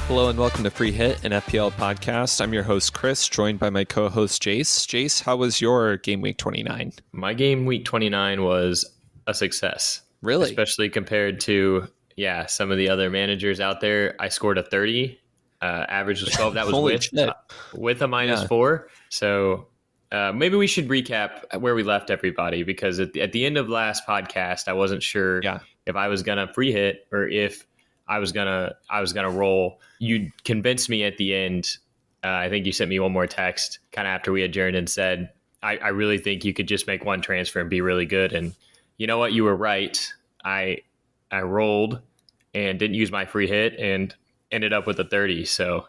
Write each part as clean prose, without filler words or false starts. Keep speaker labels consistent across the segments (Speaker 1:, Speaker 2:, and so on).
Speaker 1: Hello and welcome to Free Hit, an FPL podcast. I'm your host, Chris, joined by my co-host, Jace. Jace, how was your game week 29?
Speaker 2: My game week 29 was a success.
Speaker 1: Really?
Speaker 2: Especially compared to, some of the other managers out there. I scored a 30. Average was 12. That was with a minus 4. So maybe we should recap where we left everybody, because at the end of last podcast, I wasn't sure if I was going to free hit or if I was gonna roll. You convinced me at the end. I think you sent me one more text kind of after we adjourned and said, I really think you could just make one transfer and be really good. And you know what? You were right. I rolled and didn't use my free hit and ended up with a 30. So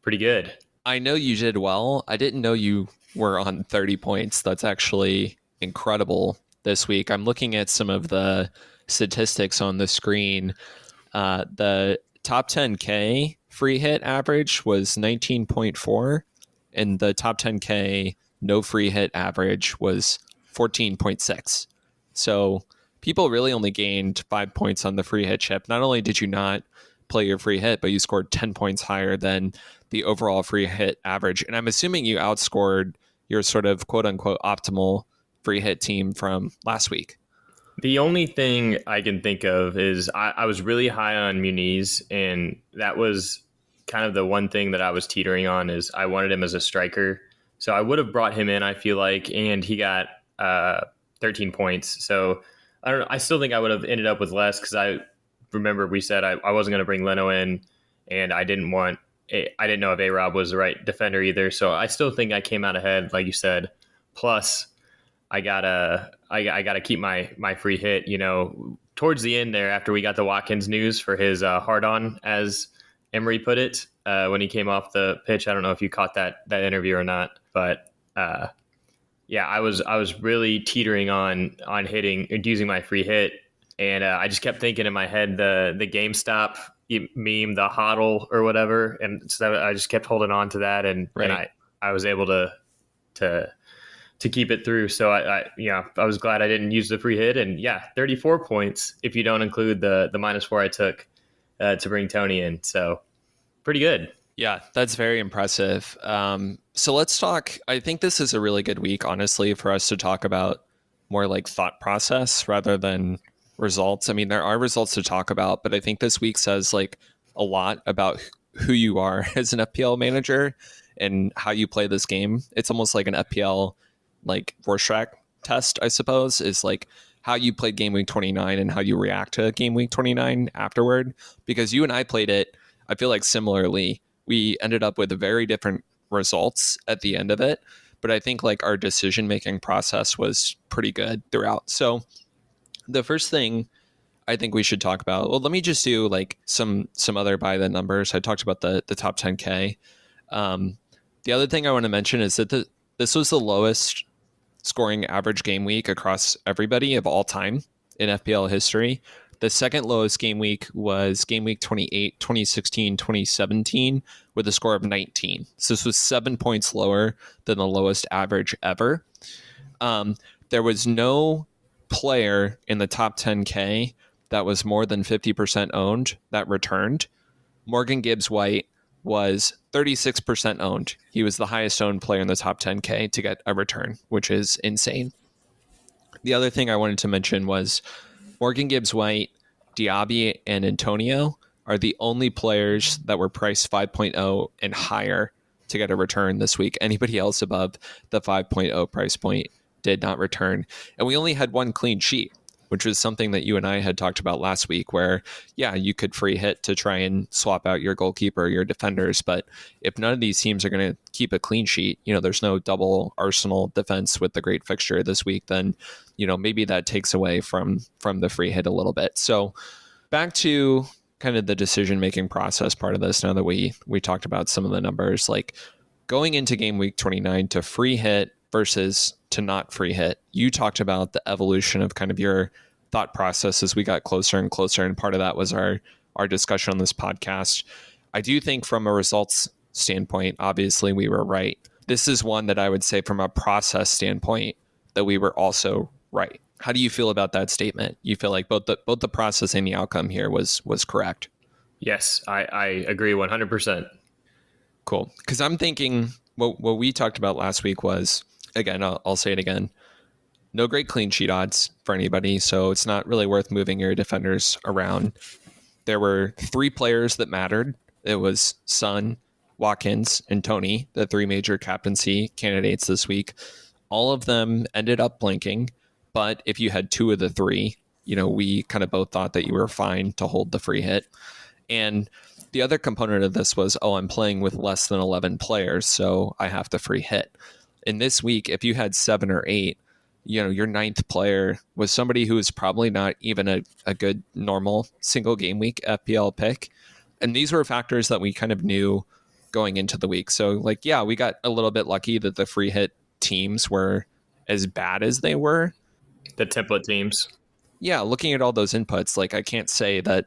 Speaker 2: pretty good.
Speaker 1: I know you did well. I didn't know you were on 30 points. That's actually incredible this week. I'm looking at some of the statistics on the screen. The top 10K free hit average was 19.4, and the top 10K no free hit average was 14.6. So people really only gained 5 points on the free hit chip. Not only did you not play your free hit, but you scored 10 points higher than the overall free hit average. And I'm assuming you outscored your sort of quote unquote optimal free hit team from last week.
Speaker 2: The only thing I can think of is I was really high on Muniz, and that was kind of the one thing that I was teetering on, is I wanted him as a striker. So I would have brought him in, I feel like, and he got 13 points. So I don't know. I still think I would have ended up with less, because I remember we said I wasn't going to bring Leno in, and I didn't know if A-Rob was the right defender either. So I still think I came out ahead, like you said. Plus, I gotta keep my free hit, towards the end there, after we got the Watkins news for his hard on, as Emery put it, when he came off the pitch. I don't know if you caught that interview or not, but I was really teetering on hitting and using my free hit, and I just kept thinking in my head the GameStop meme, the hodl or whatever, and so I just kept holding on to that, and I was able to keep it through. So I was glad I didn't use the free hit, and 34 points if you don't include the -4 I took to bring Tony in. So pretty good.
Speaker 1: Yeah, that's very impressive. So let's talk. I think this is a really good week, honestly, for us to talk about more like thought process rather than results. I mean, there are results to talk about, but I think this week says like a lot about who you are as an FPL manager and how you play this game. It's almost like an FPL like Rorschach test, I suppose, is like how you played game week 29 and how you react to game week 29 afterward. Because you and I played it, I feel like similarly, we ended up with very different results at the end of it. But I think like our decision-making process was pretty good throughout. So the first thing I think we should talk about, well, let me just do like some other by the numbers. I talked about the top 10K. The other thing I want to mention is that this was the lowest scoring average game week across everybody of all time in FPL history. The second lowest game week was game week 28, 2016, 2017 with a score of 19. So this was 7 points lower than the lowest average ever. There was no player in the top 10K that was more than 50% owned that returned. Morgan Gibbs-White was 36% owned. He was the highest owned player in the top 10K to get a return, which is insane. The other thing I wanted to mention was Morgan Gibbs-White, Diaby, and Antonio are the only players that were priced 5.0 and higher to get a return this week. Anybody else above the 5.0 price point did not return. And we only had one clean sheet, which was something that you and I had talked about last week where, you could free hit to try and swap out your goalkeeper, your defenders. But if none of these teams are going to keep a clean sheet, there's no double Arsenal defense with the great fixture this week, then, maybe that takes away from the free hit a little bit. So back to kind of the decision-making process part of this, now that we talked about some of the numbers, like going into game week 29 to free hit versus to not free hit. You talked about the evolution of kind of your thought process as we got closer and closer, and part of that was our discussion on this podcast. I do think from a results standpoint, obviously we were right. This is one that I would say from a process standpoint that we were also right. How do you feel about that statement? You feel like both the process and the outcome here was correct?
Speaker 2: Yes, I agree 100%.
Speaker 1: Cool. Because I'm thinking what we talked about last week was, again, I'll say it again, no great clean sheet odds for anybody. So it's not really worth moving your defenders around. There were three players that mattered. It was Son, Watkins, and Tony, the three major captaincy candidates this week. All of them ended up blinking. But if you had two of the three, we kind of both thought that you were fine to hold the free hit. And the other component of this was, I'm playing with less than 11 players, so I have to free hit. In this week, if you had 7 or 8, your ninth player was somebody who was probably not even a good normal single game week FPL pick. And these were factors that we kind of knew going into the week. So we got a little bit lucky that the free hit teams were as bad as they were.
Speaker 2: The template teams.
Speaker 1: Yeah, looking at all those inputs, I can't say that,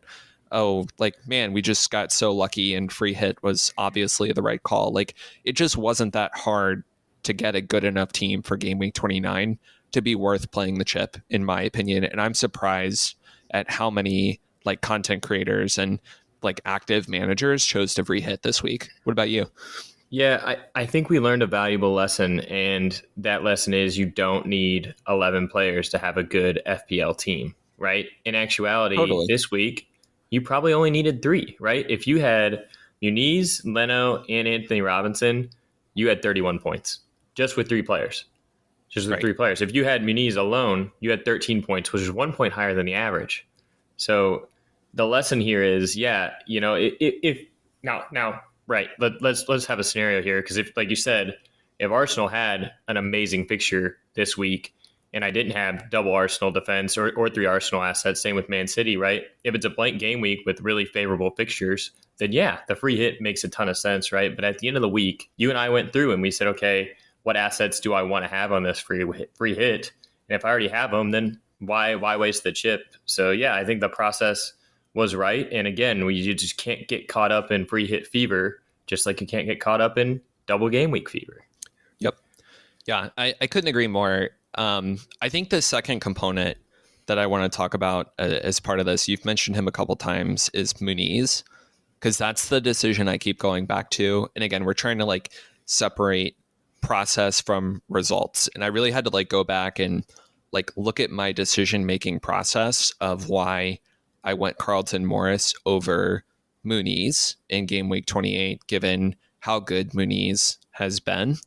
Speaker 1: man, we just got so lucky and free hit was obviously the right call. It just wasn't that hard to get a good enough team for game week 29 to be worth playing the chip, in my opinion. And I'm surprised at how many content creators and active managers chose to free hit this week. What about you?
Speaker 2: Yeah, I think we learned a valuable lesson, and that lesson is you don't need 11 players to have a good FPL team, right? In actuality,
Speaker 1: Totally.
Speaker 2: This week, you probably only needed 3, right? If you had Muniz, Leno, and Anthony Robinson, you had 31 points just with 3 players. Just with
Speaker 1: Right.
Speaker 2: 3 players. If you had Muniz alone, you had 13 points, which is 1 point higher than the average. So the lesson here is, if now, right, let's have a scenario here, because if, like you said, if Arsenal had an amazing fixture this week and I didn't have double Arsenal defense or 3 Arsenal assets, same with Man City, right? If it's a blank game week with really favorable fixtures, then yeah, the free hit makes a ton of sense, right? But at the end of the week, you and I went through and we said, okay, what assets do I want to have on this free hit? And if I already have them, then why waste the chip? So yeah, I think the process was right. And again, you just can't get caught up in free hit fever, just like you can't get caught up in double game week fever.
Speaker 1: Yep. Yeah, I couldn't agree more. I think the second component that I want to talk about as part of this, you've mentioned him a couple times, is Muniz, because that's the decision I keep going back to. And again, we're trying to separate process from results. And I really had to go back and look at my decision making process of why I went Carlton Morris over Muniz in game week 28, given how good Muniz has been.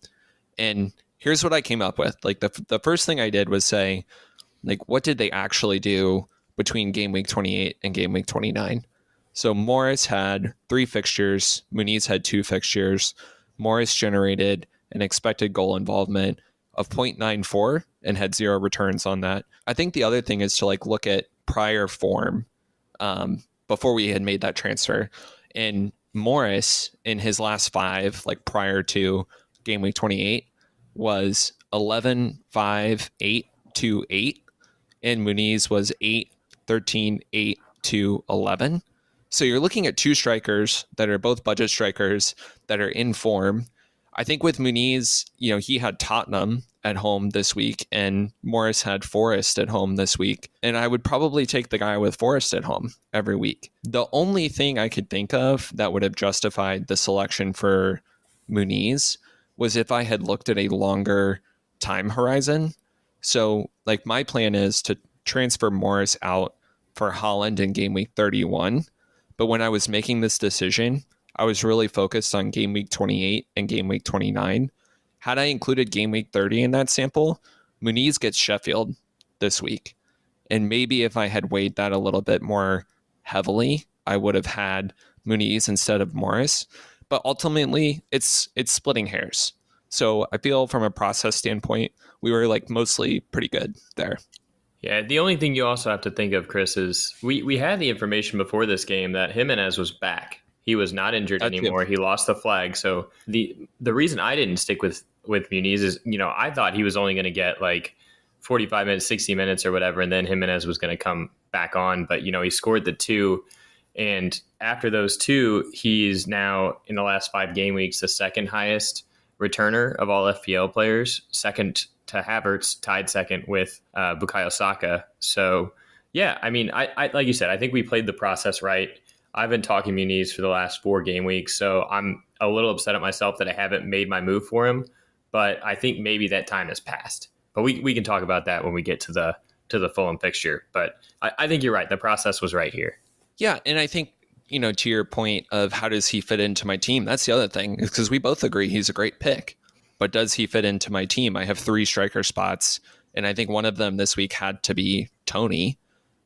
Speaker 1: And here's what I came up with. The first thing I did was say, what did they actually do between game week 28 and game week 29? So Morris had 3 fixtures, Muniz had 2 fixtures. Morris generated an expected goal involvement of 0.94 and had 0 returns on that. I think the other thing is to look at prior form before we had made that transfer. And Morris, in his last 5, prior to game week 28, was 11, 5, 8, 2, 8. And Muniz was 8, 13, 8, 2, 11. So you're looking at 2 strikers that are both budget strikers that are in form. I think with Muniz, he had Tottenham at home this week and Morris had Forest at home this week. And I would probably take the guy with Forest at home every week. The only thing I could think of that would have justified the selection for Muniz was if I had looked at a longer time horizon. So my plan is to transfer Morris out for Holland in game week 31. But when I was making this decision, I was really focused on game week 28 and game week 29. Had I included game week 30 in that sample, Muniz gets Sheffield this week. And maybe if I had weighed that a little bit more heavily, I would have had Muniz instead of Morris. But ultimately, it's splitting hairs. So I feel from a process standpoint, we were mostly pretty good there.
Speaker 2: Yeah, the only thing you also have to think of, Chris, is we had the information before this game that Jimenez was back. He was not injured anymore. He lost the flag. So the reason I didn't stick with Muniz is, I thought he was only going to get 45 minutes, 60 minutes or whatever, and then Jimenez was going to come back on. But, he scored the 2. And after those 2, he's now, in the last 5 game weeks, the second highest returner of all FPL players, second to Havertz, tied second with Bukayo Saka. So, yeah, I mean, I like you said, I think we played the process right. I've been talking Muniz for the last 4 game weeks, so I'm a little upset at myself that I haven't made my move for him. But I think maybe that time has passed. But we can talk about that when we get to the Fulham fixture. But I think you're right. The process was right here.
Speaker 1: Yeah, and I think, to your point of how does he fit into my team, that's the other thing, because we both agree he's a great pick. But does he fit into my team? I have 3 striker spots, and I think one of them this week had to be Tony.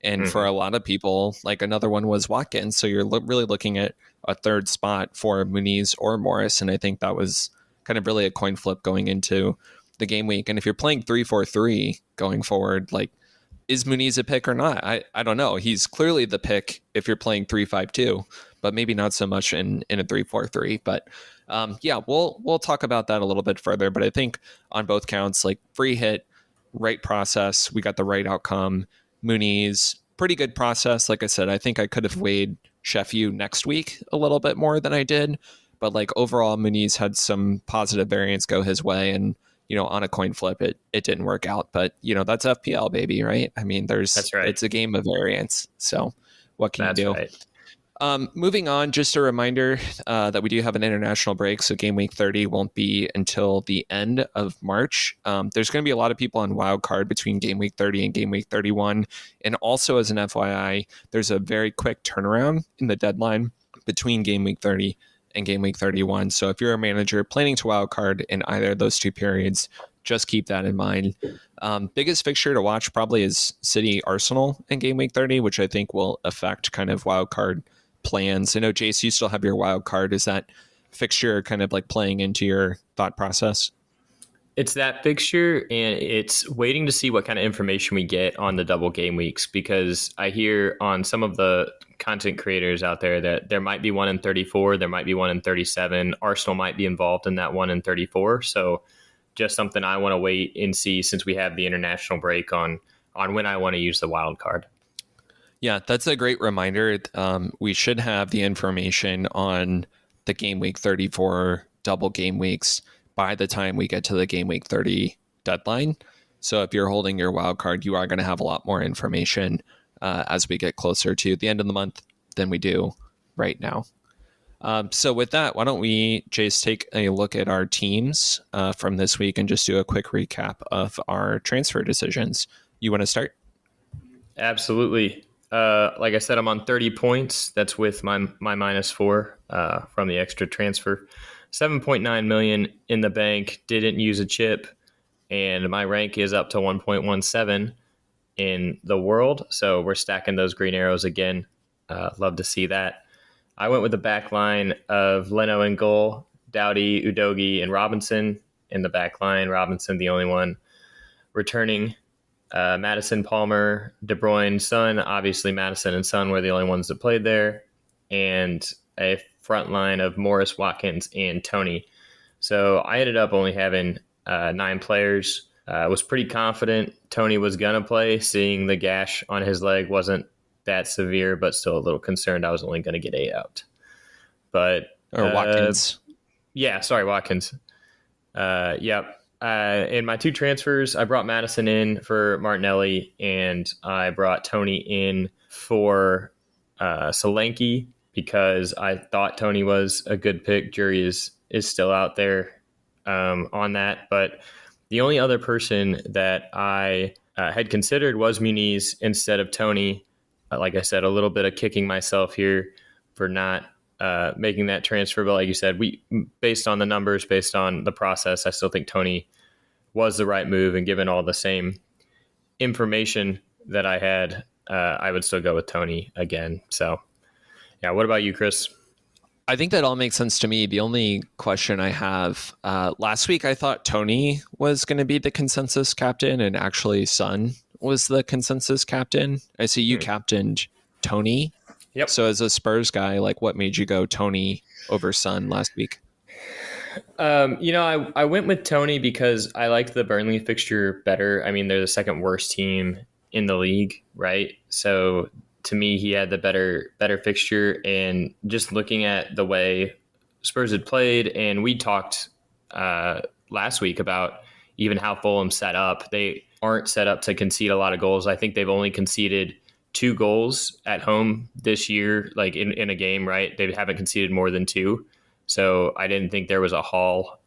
Speaker 1: And for a lot of people, like another one was Watkins. So you're really looking at a third spot for Muniz or Morris. And I think that was kind of really a coin flip going into the game week. And if you're playing 3-4-3 going forward, like, is Muniz a pick or not? I don't know. He's clearly the pick if you're playing 3-5-2, but maybe not so much in a 3-4-3. But yeah, we'll talk about that a little bit further. But I think on both counts, like free hit, right process, we got the right outcome. Muniz, pretty good process. Like I said, I think I could have weighed Sheffield next week a little bit more than I did. But like overall, Muniz had some positive variance go his way. And, on a coin flip, it didn't work out. But, that's FPL, baby, right? I mean,
Speaker 2: That's right.
Speaker 1: It's a game of variance. So what can you do?
Speaker 2: Right.
Speaker 1: Moving on, just a reminder that we do have an international break, so game week 30 won't be until the end of March. There's going to be a lot of people on wild card between game week 30 and game week 31. And also as an FYI, there's a very quick turnaround in the deadline between game week 30 and game week 31. So if you're a manager planning to wild card in either of those 2 periods, just keep that in mind. Biggest fixture to watch probably is City Arsenal in game week 30, which I think will affect kind of wild card plans. I know, Jace, you still have your wild card. Is that fixture kind of like playing into your thought process?
Speaker 2: It's that fixture, and it's waiting to see what kind of information we get on the double game weeks, because I hear on some of the content creators out there that there might be one in 34, there might be one in 37. Arsenal might be involved in that one in 34. So just something I want to wait and see, since we have the international break, on when I want to use the wild card.
Speaker 1: Yeah, that's a great reminder. We should have the information on the game week 34 double game weeks by the time we get to the game week 30 deadline. So if you're holding your wild card, you are going to have a lot more information as we get closer to the end of the month than we do right now. So with that, why don't we, Jace, take a look at our teams from this week and just do a quick recap of our transfer decisions. You want to start?
Speaker 2: Absolutely. Like I said, I'm on 30 points. That's with my -4 from the extra transfer. 7.9 million in the bank. Didn't use a chip, and my rank is up to 1.17 in the world. So we're stacking those green arrows again. Love to see that. I went with the back line of Leno in goal, Doughty, Udogie, and Robinson in the back line. Robinson, the only one returning. Madison, Palmer, De Bruyne, Son. Obviously, Madison and Son were the only ones that played there. And a front line of Morris, Watkins, and Tony. So I ended up only having 9 players. Was pretty confident Tony was going to play, seeing the gash on his leg wasn't that severe, but still a little concerned I was only going to get 8 out. But
Speaker 1: Watkins.
Speaker 2: Yeah, sorry, Watkins. Yep. In my 2 transfers, I brought Madison in for Martinelli, and I brought Tony in for Solanke, because I thought Tony was a good pick. Jury is still out there on that. But the only other person that I had considered was Muniz instead of Tony. Like I said, a little bit of kicking myself here for not making that transfer. But like you said, based on the numbers, based on the process, I still think Tony was the right move. And given all the same information that I had, I would still go with Tony again. So, yeah. What about you, Chris?
Speaker 1: I think that all makes sense to me. The only question I have, last week I thought Tony was going to be the consensus captain, and actually Son was the consensus captain. I see you captained Tony.
Speaker 2: Yep.
Speaker 1: So as a Spurs guy, like, what made you go Tony over Son last week?
Speaker 2: I went with Tony because I liked the Burnley fixture better. I mean, they're the second worst team in the league, right? So to me, he had the better fixture. And just looking at the way Spurs had played, and we talked last week about even how Fulham set up. They aren't set up to concede a lot of goals. I think they've only conceded 2 goals at home this year, like in a game, right? They haven't conceded more than 2. So I didn't think there was a haul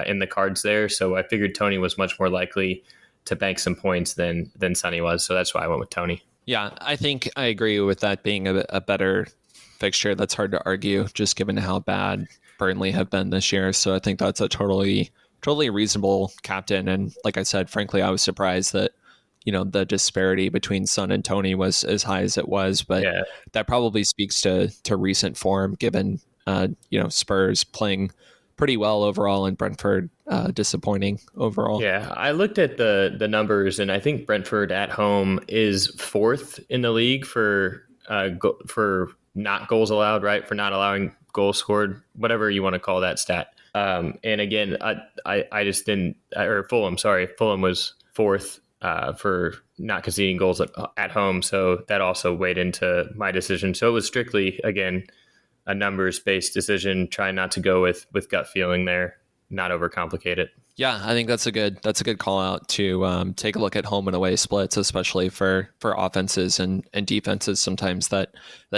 Speaker 2: in the cards there. So I figured Tony was much more likely to bank some points than Sonny was. So that's why I went with Tony.
Speaker 1: Yeah, I think I agree with that being a better fixture. That's hard to argue, just given how bad Burnley have been this year. So I think that's a totally reasonable captain. And like I said, frankly, I was surprised that the disparity between Son and Tony was as high as it was. But
Speaker 2: Yeah.
Speaker 1: that probably speaks to recent form, given Spurs playing pretty well overall and Brentford disappointing overall.
Speaker 2: Yeah, I looked at the numbers, and I think Brentford at home is 4th in the league for not goals allowed, right? For not allowing goals scored, whatever you want to call that stat. And again, I just didn't. Or Fulham, sorry, Fulham was 4th for not conceding goals at home, so that also weighed into my decision. So it was strictly, again, a numbers-based decision. Try not to go with gut feeling there, not overcomplicate it.
Speaker 1: Yeah, I think that's a good call out to take a look at home and away splits, especially for offenses and defenses. Sometimes that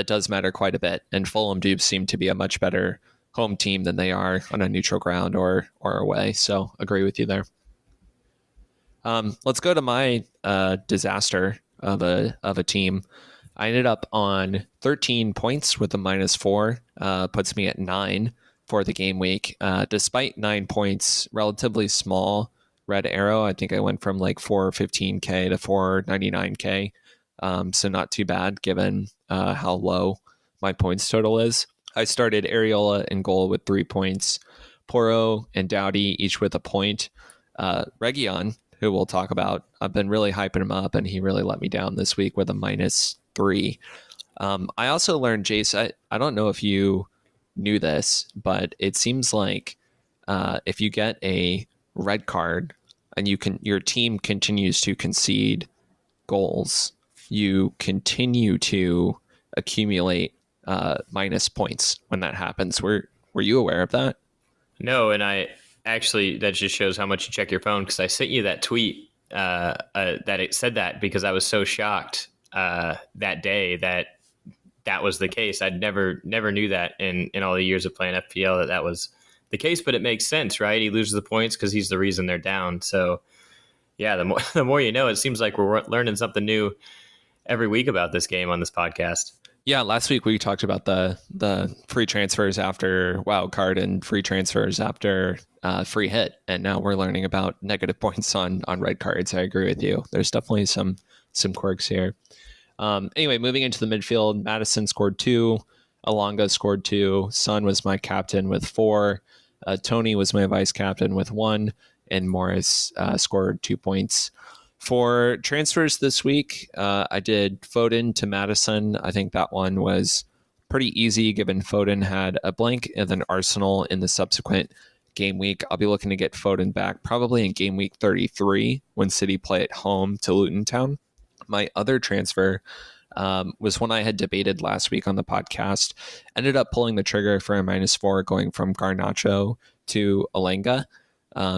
Speaker 1: does matter quite a bit. And Fulham do seem to be a much better home team than they are on a neutral ground or away. So agree with you there. Let's go to my disaster of a team. I ended up on 13 points with a -4, puts me at 9 for the game week. Despite 9 points, relatively small red arrow. I think I went from like 415K to 499K. So not too bad given how low my points total is. I started Areola in goal with 3 points, Porro and Doughty each with a point. Region, who we'll talk about, I've been really hyping him up, and he really let me down this week with a -3. I also learned, Jace, I don't know if you knew this, but it seems like if you get a red card and your team continues to concede goals, you continue to accumulate minus points when that happens. Were you aware of that?
Speaker 2: No, and I actually, that just shows how much you check your phone, because I sent you that tweet that it said that, because I was so shocked that day that was the case. I'd never knew that in all the years of playing FPL that was the case, but it makes sense, right? He loses the points because he's the reason they're down. So yeah, the more you know, it seems like we're learning something new every week about this game on this podcast.
Speaker 1: Yeah, last week we talked about the free transfers after wild card and free transfers after free hit, and now we're learning about negative points on red cards. I agree with you. There's definitely some quirks here. Anyway, moving into the midfield, Madison scored 2, Alonga scored 2, Son was my captain with 4, Tony was my vice captain with 1, and Morris scored 2 points. For transfers this week, I did Foden to Madison. I think that one was pretty easy given Foden had a blank and then Arsenal in the subsequent game week. I'll be looking to get Foden back probably in game week 33 when City play at home to Luton Town. My other transfer was one I had debated last week on the podcast. Ended up pulling the trigger for a -4 going from Garnacho to Alanga,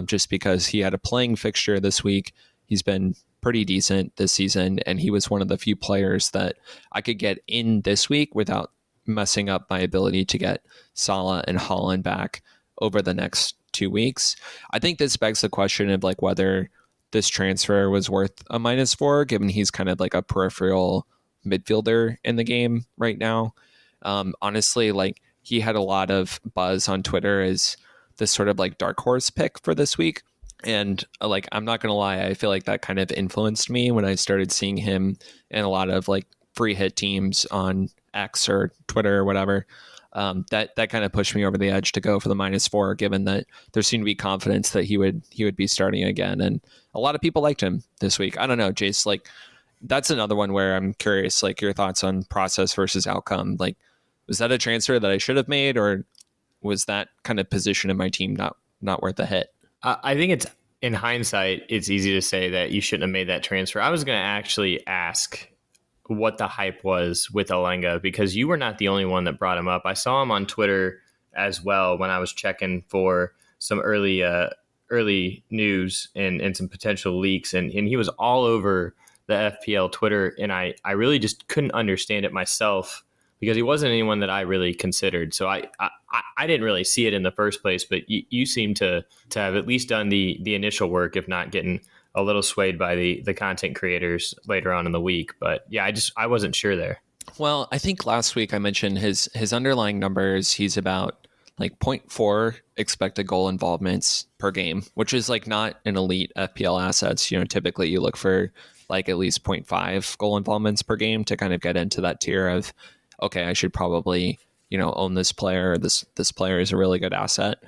Speaker 1: just because he had a playing fixture this week. He's been pretty decent this season, and he was one of the few players that I could get in this week without messing up my ability to get Salah and Haaland back over the next 2 weeks. I think this begs the question of like whether this transfer was worth a -4, given he's kind of like a peripheral midfielder in the game right now. Honestly, like he had a lot of buzz on Twitter as this sort of like dark horse pick for this week. And like, I'm not going to lie, I feel like that kind of influenced me when I started seeing him in a lot of like free hit teams on X or Twitter or whatever. That kind of pushed me over the edge to go for the -4, given that there seemed to be confidence that he would be starting again. And a lot of people liked him this week. I don't know, Jace, like that's another one where I'm curious, like your thoughts on process versus outcome. Like, was that a transfer that I should have made, or was that kind of position in my team not worth a hit?
Speaker 2: I think it's, in hindsight, it's easy to say that you shouldn't have made that transfer. I was going to actually ask what the hype was with Alanga, because you were not the only one that brought him up. I saw him on Twitter as well when I was checking for some early news and some potential leaks, and he was all over the FPL Twitter, and I really just couldn't understand it myself because he wasn't anyone that I really considered. So I didn't really see it in the first place, but you seem to have at least done the initial work, if not getting a little swayed by the content creators later on in the week. But yeah, I wasn't sure there.
Speaker 1: Well, I think last week I mentioned his underlying numbers. He's about like zero point 0.4 expected goal involvements per game, which is like not an elite FPL assets. Typically you look for like at least 0.5 goal involvements per game to kind of get into that tier of, okay, I should probably, own this player. This player is a really good asset.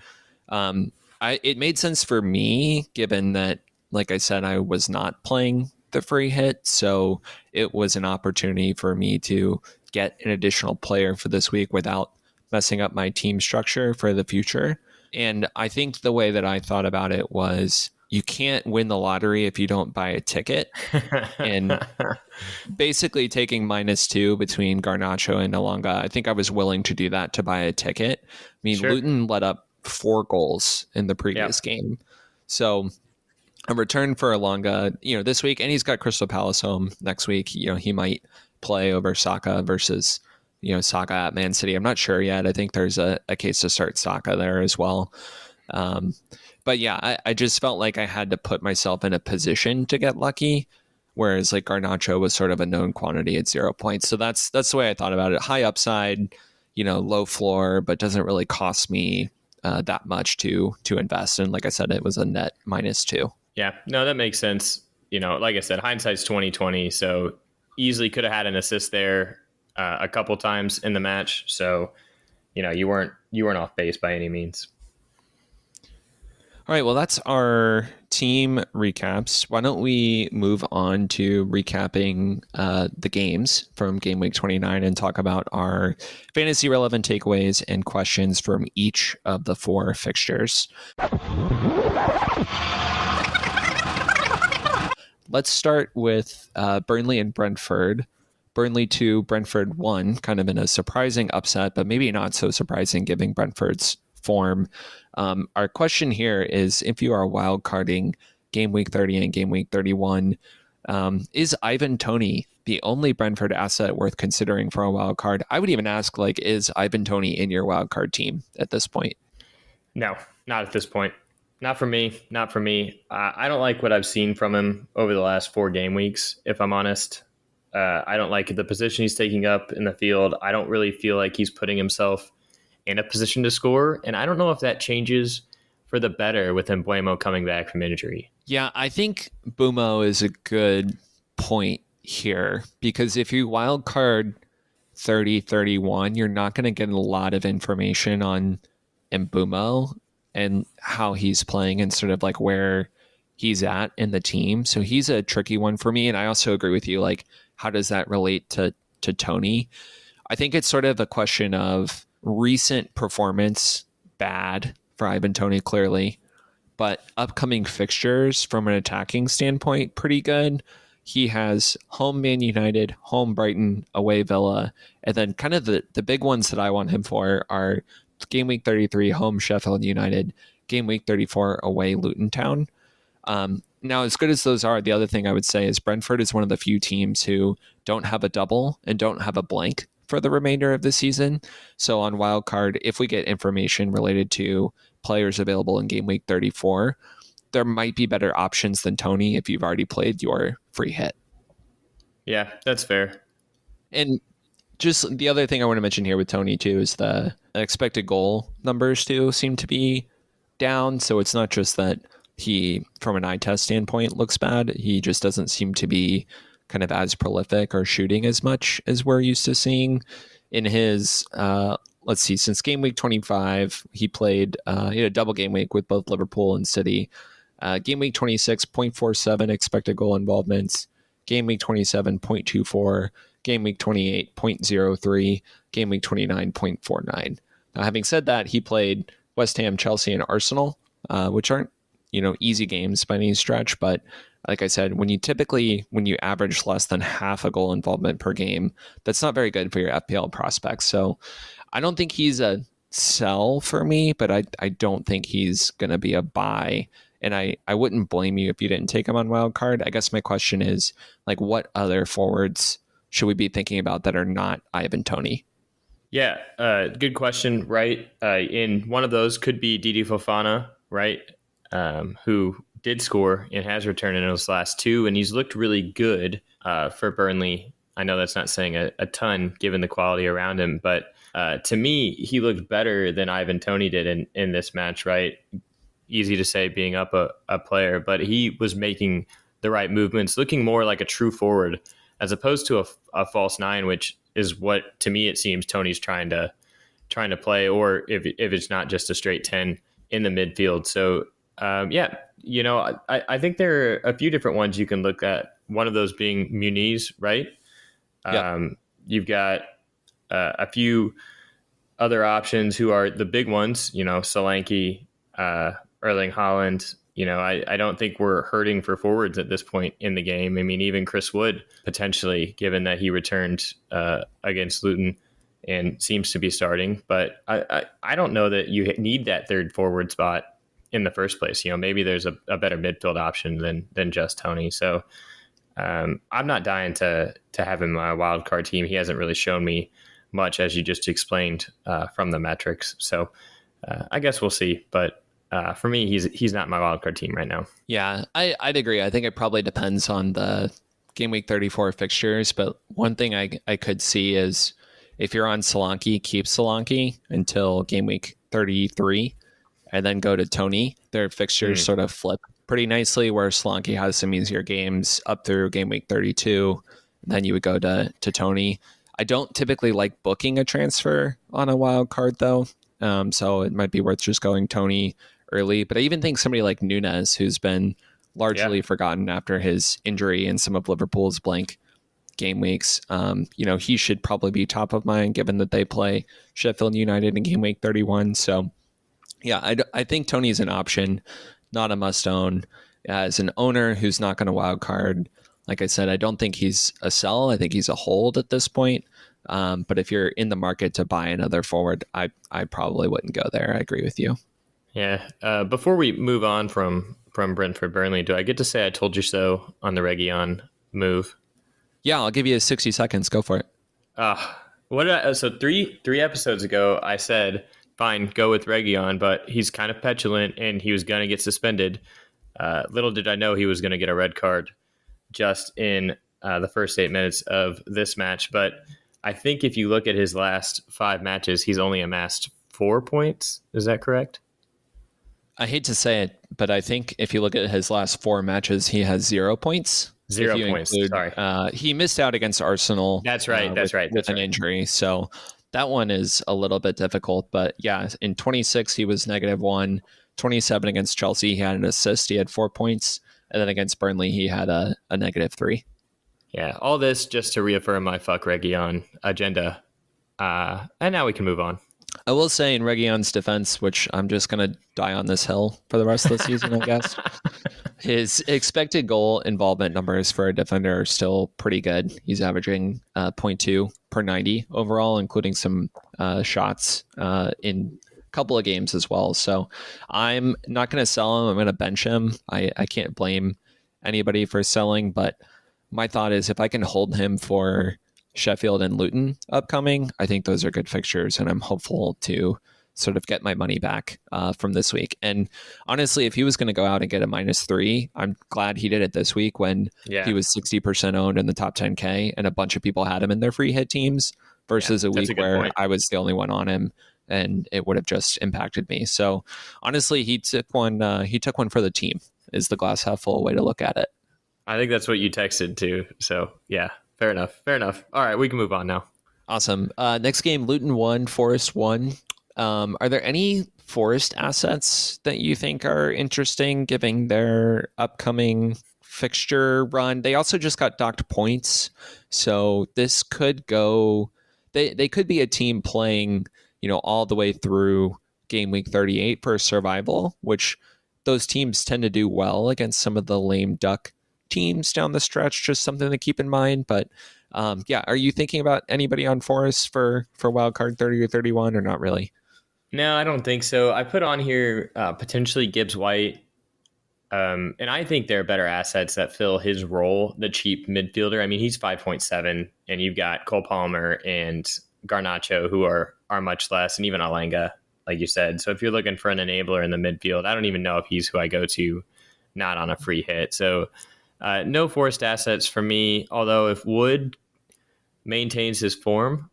Speaker 1: It made sense for me, given that, like I said, I was not playing the free hit. So it was an opportunity for me to get an additional player for this week without messing up my team structure for the future. And I think the way that I thought about it was you can't win the lottery if you don't buy a ticket. And basically taking -2 between Garnacho and Elanga, I think I was willing to do that to buy a ticket. I mean, sure. Luton let up 4 goals in the previous game. So a return for Elanga, this week, and he's got Crystal Palace home next week. He might play over Saka versus, Saka at Man City. I'm not sure yet. I think there's a case to start Saka there as well. But yeah, I just felt like I had to put myself in a position to get lucky, whereas like Garnacho was sort of a known quantity at 0 points. So that's the way I thought about it. High upside, low floor, but doesn't really cost me that much to invest. And like I said, it was a net -2.
Speaker 2: Yeah, no, that makes sense. Like I said, hindsight's 2020, so easily could have had an assist there a couple times in the match. So, you weren't off base by any means.
Speaker 1: All right, well, that's our team recaps. Why don't we move on to recapping the games from game week 29 and talk about our fantasy relevant takeaways and questions from each of the 4 fixtures. Let's start with Burnley and Brentford. Burnley 2, Brentford 1, kind of in a surprising upset, but maybe not so surprising given Brentford's form. Our question here is, if you are wildcarding game week 30 and game week 31, is Ivan Toney the only Brentford asset worth considering for a wildcard? I would even ask, is Ivan Toney in your wildcard team at this point?
Speaker 2: No, not at this point. Not for me. I don't like what I've seen from him over the last 4 game weeks, if I'm honest. I don't like the position he's taking up in the field. I don't really feel like he's putting himself in a position to score. And I don't know if that changes for the better with Mbeumo coming back from injury.
Speaker 1: Yeah, I think Mbeumo is a good point here, because if you wildcard 30-31, you're not going to get a lot of information on Mbeumo and how he's playing and sort of like where he's at in the team. So he's a tricky one for me. And I also agree with you, how does that relate to Toney? I think it's sort of a question of recent performance bad for Ivan Toney, clearly, but upcoming fixtures from an attacking standpoint, pretty good. He has home Man United, home Brighton, away Villa, and then kind of the big ones that I want him for are game week 33, home Sheffield United, game week 34, away Luton Town. Now, as good as those are, the other thing I would say is Brentford is one of the few teams who don't have a double and don't have a blank for the remainder of the season. So on wildcard, if we get information related to players available in game week 34, there might be better options than Toney if you've already played your free hit.
Speaker 2: Yeah, that's fair.
Speaker 1: And just the other thing I want to mention here with Toney too is the expected goal numbers too seem to be down. So it's not just that he, from an eye test standpoint, looks bad. He just doesn't seem to be kind of as prolific or shooting as much as we're used to seeing in his, let's see, since game week 25, he played he had a double game week with both Liverpool and City. Game week 26, 0.47 expected goal involvements. Game week 27, 0.24. Game week 28, 0.03. Game week 29, 0.49. Now, having said that, he played West Ham, Chelsea, and Arsenal, which aren't, easy games by any stretch. But like I said, when you average less than half a goal involvement per game, that's not very good for your FPL prospects. So I don't think he's a sell for me, but I don't think he's going to be a buy And I wouldn't blame you if you didn't take him on wild card. I guess my question is, like, what other forwards should we be thinking about that are not Ivan Toney?
Speaker 2: Yeah, good question. Right, in one of those could be Didi Fofana, right? Who did score and has returned in those last two, and he's looked really good for Burnley. I know that's not saying a ton given the quality around him, but to me, he looked better than Ivan Toney did in this match. Right, easy to say being up a player, but he was making the right movements, looking more like a true forward as opposed to a false nine, which is what to me it seems Tony's trying to play, or if it's not just a straight 10 in the midfield. So yeah, I think there are a few different ones you can look at. One of those being Muniz, right?
Speaker 1: Yep.
Speaker 2: You've got a few other options who are the big ones, Solanke, Erling Haaland. I don't think we're hurting for forwards at this point in the game. I mean, even Chris Wood, potentially, given that he returned against Luton and seems to be starting. But I don't know that you need that third forward spot in the first place. Maybe there's a better midfield option than just Tony. So I'm not dying to have him on my wild card team. He hasn't really shown me much, as you just explained from the metrics. So I guess we'll see. But for me, he's not my wildcard team right now.
Speaker 1: Yeah, I'd agree. I think it probably depends on the game week 34 fixtures. But one thing I could see is if you're on Solanke, keep Solanke until game week 33 and then go to Tony. Their fixtures sort of flip pretty nicely, where Solanke has some easier games up through game week 32. Then you would go to Tony. I don't typically like booking a transfer on a wild card, though. So it might be worth just going Tony early. But I even think somebody like Muniz, who's been largely forgotten after his injury in some of Liverpool's blank game weeks, he should probably be top of mind given that they play Sheffield United in game week 31. So yeah, I think Tony's an option, not a must own. As an owner who's not going to wild card, like I said, I don't think he's a sell. I think he's a hold at this point. But if you're in the market to buy another forward, I probably wouldn't go there. I agree with you.
Speaker 2: Yeah. Before we move on from Brentford Burnley, do I get to say I told you so on the Reguilon move?
Speaker 1: Yeah, I'll give you 60 seconds. Go for it.
Speaker 2: So three episodes ago, I said, fine, go with Reguilon, but he's kind of petulant and he was going to get suspended. Little did I know he was going to get a red card just in the first 8 minutes of this match. But I think if you look at his last 5 matches, he's only amassed 4 points. Is that correct?
Speaker 1: I hate to say it, but I think if you look at his last 4 matches, he has 0 points.
Speaker 2: 0 points. Sorry.
Speaker 1: He missed out against Arsenal.
Speaker 2: That's right.
Speaker 1: With an injury. So that one is a little bit difficult. But yeah, in 26, he was -1. 27 against Chelsea, he had an assist. He had 4 points. And then against Burnley, he had a -3.
Speaker 2: Yeah, all this just to reaffirm my fuck Reguilon agenda. And now we can move on.
Speaker 1: I will say in Reguilon's defense, which I'm just going to die on this hill for the rest of the season, I guess, his expected goal involvement numbers for a defender are still pretty good. He's averaging 0.2 per 90 overall, including some shots in a couple of games as well. So I'm not going to sell him. I'm going to bench him. I can't blame anybody for selling, but my thought is if I can hold him for Sheffield and Luton upcoming, I think those are good fixtures, and I'm hopeful to sort of get my money back from this week. And honestly, if he was going to go out and get a -3, I'm glad he did it this week when he was 60% owned in the top 10K and a bunch of people had him in their free hit teams versus a week where I was the only one on him and it would have just impacted me. So honestly, he took one for the team is the glass half full way to look at it.
Speaker 2: I think that's what you texted too. So yeah. Fair enough. All right, we can move on now.
Speaker 1: Awesome. Next game, Luton 1, Forest 1. Are there any Forest assets that you think are interesting given their upcoming fixture run? They also just got docked points, so this could go. They could be a team playing, all the way through game week 38 for survival, which those teams tend to do well against some of the lame duck teams down the stretch. Just something to keep in mind. But are you thinking about anybody on Forest for wildcard 30 or 31 or not really?
Speaker 2: No, I don't think so. I put on here potentially Gibbs White And I think there are better assets that fill his role, the cheap midfielder. I mean, he's 5.7, and you've got Cole Palmer and Garnacho, who are much less, and even Alenga, like you said. So if you're looking for an enabler in the midfield, I don't even know if he's who I go to, not on a free hit. So no forced assets for me, although if Wood maintains his form,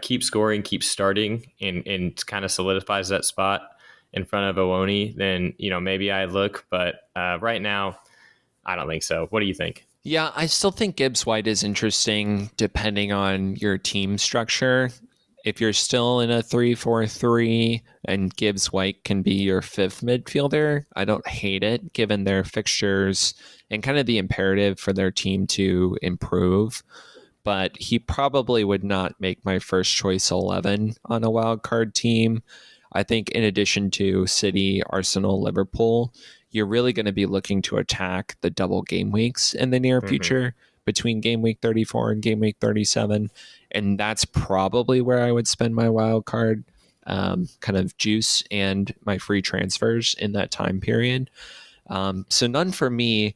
Speaker 2: keeps scoring, keeps starting, and kind of solidifies that spot in front of Owoni, then maybe I look. But right now, I don't think so. What do you think?
Speaker 1: Yeah, I still think Gibbs White is interesting depending on your team structure. If you're still in a 3-4-3 and Gibbs White can be your fifth midfielder, I don't hate it given their fixtures and kind of the imperative for their team to improve. But he probably would not make my first choice 11 on a wild card team. I think in addition to City, Arsenal, Liverpool, you're really going to be looking to attack the double game weeks in the near future between game week 34 and game week 37. And that's probably where I would spend my wild card kind of juice and my free transfers in that time period. So none for me.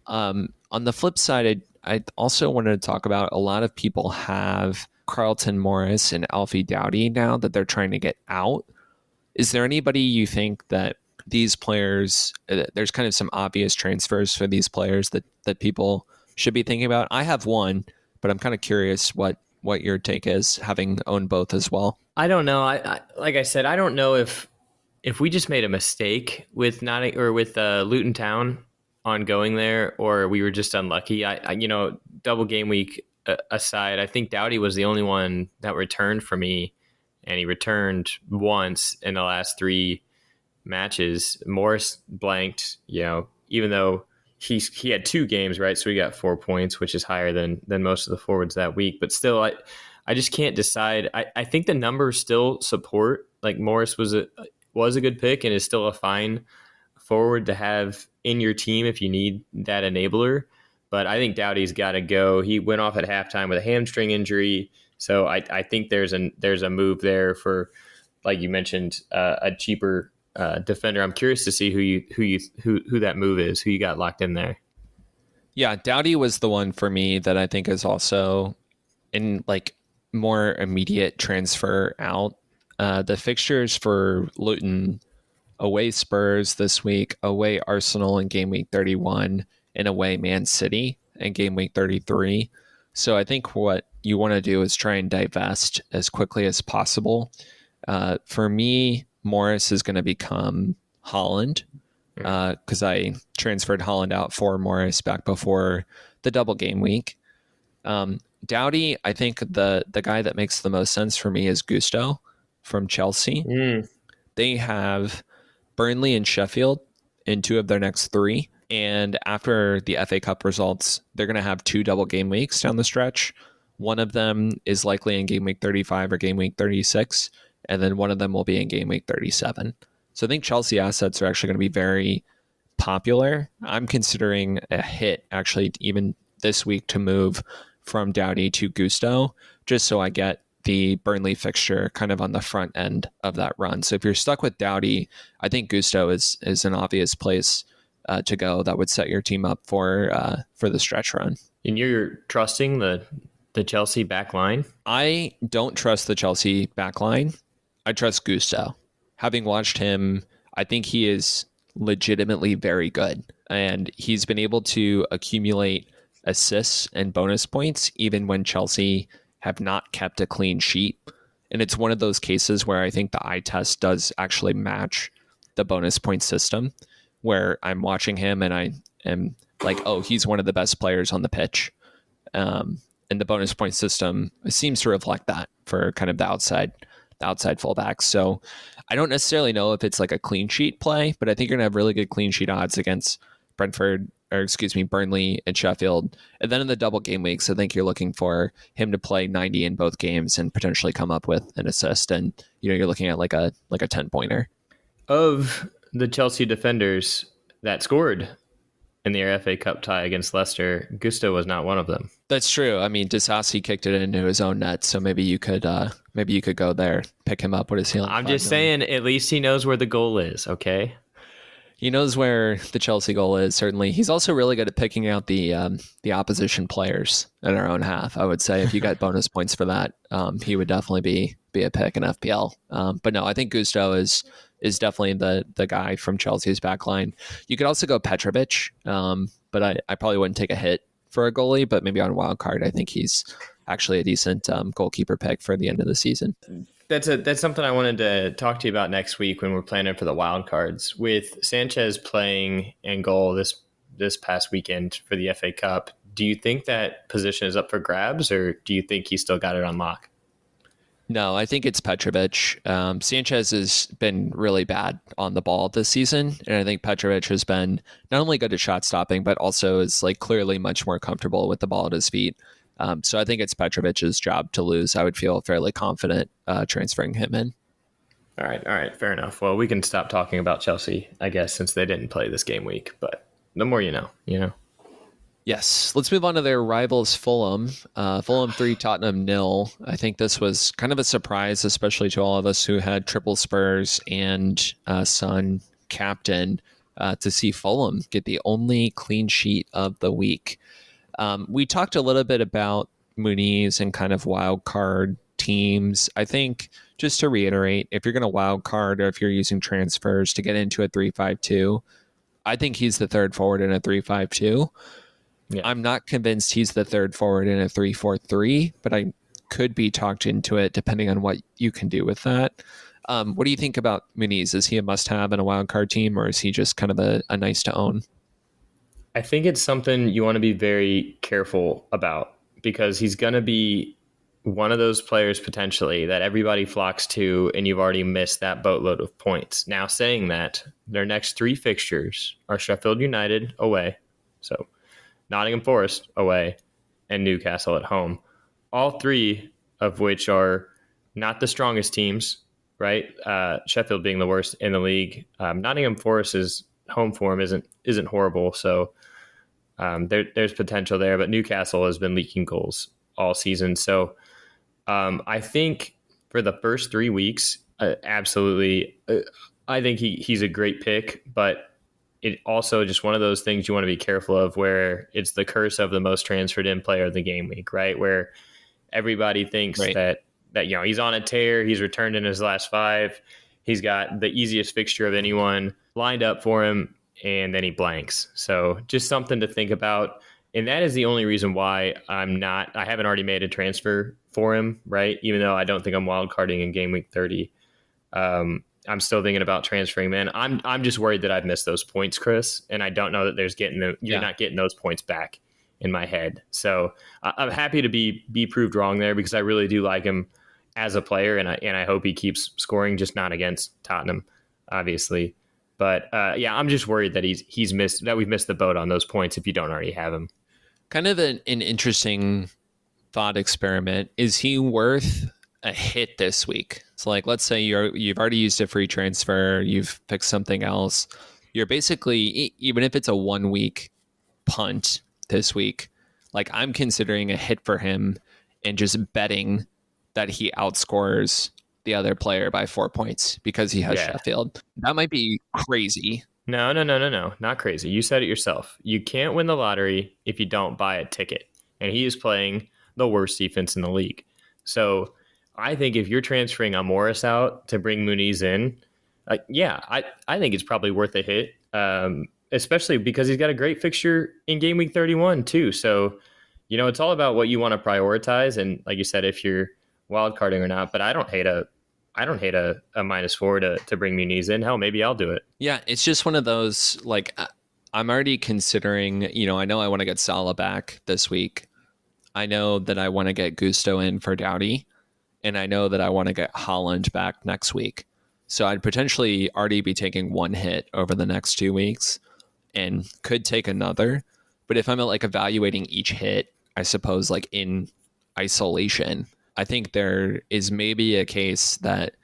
Speaker 1: On the flip side, I also wanted to talk about a lot of people have Carlton Morris and Alfie Doughty now that they're trying to get out. Is there anybody you think that these players, there's kind of some obvious transfers for these players that people should be thinking about? I have one, but I'm kind of curious what your take is, having owned both as well.
Speaker 2: I don't know. I like I said, I don't know if we just made a mistake with Luton Town on going there, or we were just unlucky. I double game week aside, I think Doughty was the only one that returned for me, and he returned once in the last 3 matches. Morris blanked, even though he had 2 games, right? So he got 4 points, which is higher than most of the forwards that week. But still, I just can't decide. I think the numbers still support. Like Morris was a good pick and is still a fine forward to have in your team if you need that enabler. But I think Doughty's got to go. He went off at halftime with a hamstring injury. So I think there's a move there for, like you mentioned, a cheaper defender. I'm curious to see who that move is, who you got locked in there.
Speaker 1: Yeah, Doughty was the one for me that I think is also in like more immediate transfer out. The fixtures for Luton: away Spurs this week, away Arsenal in game week 31, and away Man City in game week 33. So I think what you want to do is try and divest as quickly as possible. For me, Morris is going to become Holland because I transferred Holland out for Morris back before the double game week. Doughty, I think the guy that makes the most sense for me is Gusto from Chelsea. They have Burnley and Sheffield in 2 of their next 3. And after the FA Cup results, they're going to have 2 double game weeks down the stretch. One of them is likely in game week 35 or game week 36. And then one of them will be in game week 37. So I think Chelsea assets are actually going to be very popular. I'm considering a hit actually even this week to move from Doughty to Gusto, just so I get the Burnley fixture kind of on the front end of that run. So if you're stuck with Doughty, I think Gusto is an obvious place to go that would set your team up for the stretch run.
Speaker 2: And you're trusting the Chelsea back line?
Speaker 1: I don't trust the Chelsea back line. I trust Gusto. Having watched him, I think he is legitimately very good. And he's been able to accumulate assists and bonus points even when Chelsea have not kept a clean sheet. And it's one of those cases where I think the eye test does actually match the bonus point system, where I'm watching him and I am like, oh, he's one of the best players on the pitch. And the bonus point system seems to reflect that for kind of the outside fullbacks. So I don't necessarily know if it's like a clean sheet play, but I think you're going to have really good clean sheet odds against Burnley and Sheffield. And then in the double game weeks, I think you're looking for him to play 90 in both games and potentially come up with an assist. And, you're looking at like a 10-pointer.
Speaker 2: Of the Chelsea defenders that scored in the FA Cup tie against Leicester, Gusto was not one of them.
Speaker 1: That's true. I mean, Disasi kicked it into his own net, so maybe you could go there, pick him up. What is he?
Speaker 2: I'm just saying, at least he knows where the goal is. Okay.
Speaker 1: He knows where the Chelsea goal is. Certainly, he's also really good at picking out the opposition players in our own half. I would say if you got bonus points for that, he would definitely be a pick in FPL. But no, I think Gusto is definitely the guy from Chelsea's backline. You could also go Petrovic, but I probably wouldn't take a hit for a goalie. But maybe on wild card, I think he's actually a decent goalkeeper pick for the end of the season.
Speaker 2: That's something I wanted to talk to you about next week when we're planning for the wild cards. With Sanchez playing in goal this past weekend for the FA Cup, do you think that position is up for grabs, or do you think he's still got it on lock?
Speaker 1: No, I think it's Petrovic. Sanchez has been really bad on the ball this season, and I think Petrovic has been not only good at shot stopping, but also is like clearly much more comfortable with the ball at his feet. So I think it's Petrovic's job to lose. I would feel fairly confident transferring him in.
Speaker 2: All right, fair enough. Well, we can stop talking about Chelsea, I guess, since they didn't play this game week. But the more you know.
Speaker 1: Yes, let's move on to their rivals, Fulham. Fulham 3, Tottenham 0. I think this was kind of a surprise, especially to all of us who had triple Spurs and Son captain, to see Fulham get the only clean sheet of the week. We talked a little bit about Muniz and kind of wild card teams. I think just to reiterate, if you're going to wild card or if you're using transfers to get into a 3-5-2, I think he's the third forward in a 3-5-2. Yeah. I'm not convinced he's the third forward in a 3-4-3, but I could be talked into it depending on what you can do with that. What do you think about Muniz? Is he a must-have in a wild card team, or is he just kind of a nice to own?
Speaker 2: I think it's something you want to be very careful about, because he's going to be one of those players potentially that everybody flocks to, and you've already missed that boatload of points. Now, saying that, their next 3 fixtures are Sheffield United away, so Nottingham Forest away, and Newcastle at home. All 3 of which are not the strongest teams, right? Sheffield being the worst in the league. Nottingham Forest's home form isn't horrible, so there's potential there. But Newcastle has been leaking goals all season, so I think for the first 3 weeks, absolutely, I think he's a great pick, but it also just one of those things you want to be careful of, where it's the curse of the most transferred in player of the game week, right? Where everybody thinks that he's on a tear, he's returned in his last 5, he's got the easiest fixture of anyone lined up for him, and then he blanks. So just something to think about. And that is the only reason why I haven't already made a transfer for him, right? Even though I don't think I'm wildcarding in game week 30. I'm still thinking about transferring, man. I'm just worried that I've missed those points, Chris, and I don't know that you're not getting those points back in my head. So I'm happy to be proved wrong there, because I really do like him as a player, and I hope he keeps scoring, just not against Tottenham, obviously. But I'm just worried that we've missed the boat on those points if you don't already have him.
Speaker 1: Kind of an interesting thought experiment. Is he worth a hit this week? So like, let's say you've already used a free transfer, you've picked something else. You're basically, even if it's a 1 week punt this week, like I'm considering a hit for him and just betting that he outscores the other player by 4 points because he has Sheffield. That might be crazy.
Speaker 2: No, not crazy. You said it yourself. You can't win the lottery if you don't buy a ticket. And he is playing the worst defense in the league. So I think if you're transferring Amoris out to bring Muniz in, I think it's probably worth a hit, especially because he's got a great fixture in game week 31 too. So, it's all about what you want to prioritize. And like you said, if you're wild carding or not, but I don't hate a -4 to bring Muniz in. Hell, maybe I'll do it.
Speaker 1: Yeah, it's just one of those, like, I'm already considering, I know I want to get Salah back this week. I know that I want to get Gusto in for Doughty, and I know that I want to get Holland back next week. So I'd potentially already be taking 1 hit over the next 2 weeks and could take another. But if I'm like evaluating each hit, I suppose like in isolation, I think there is maybe a case that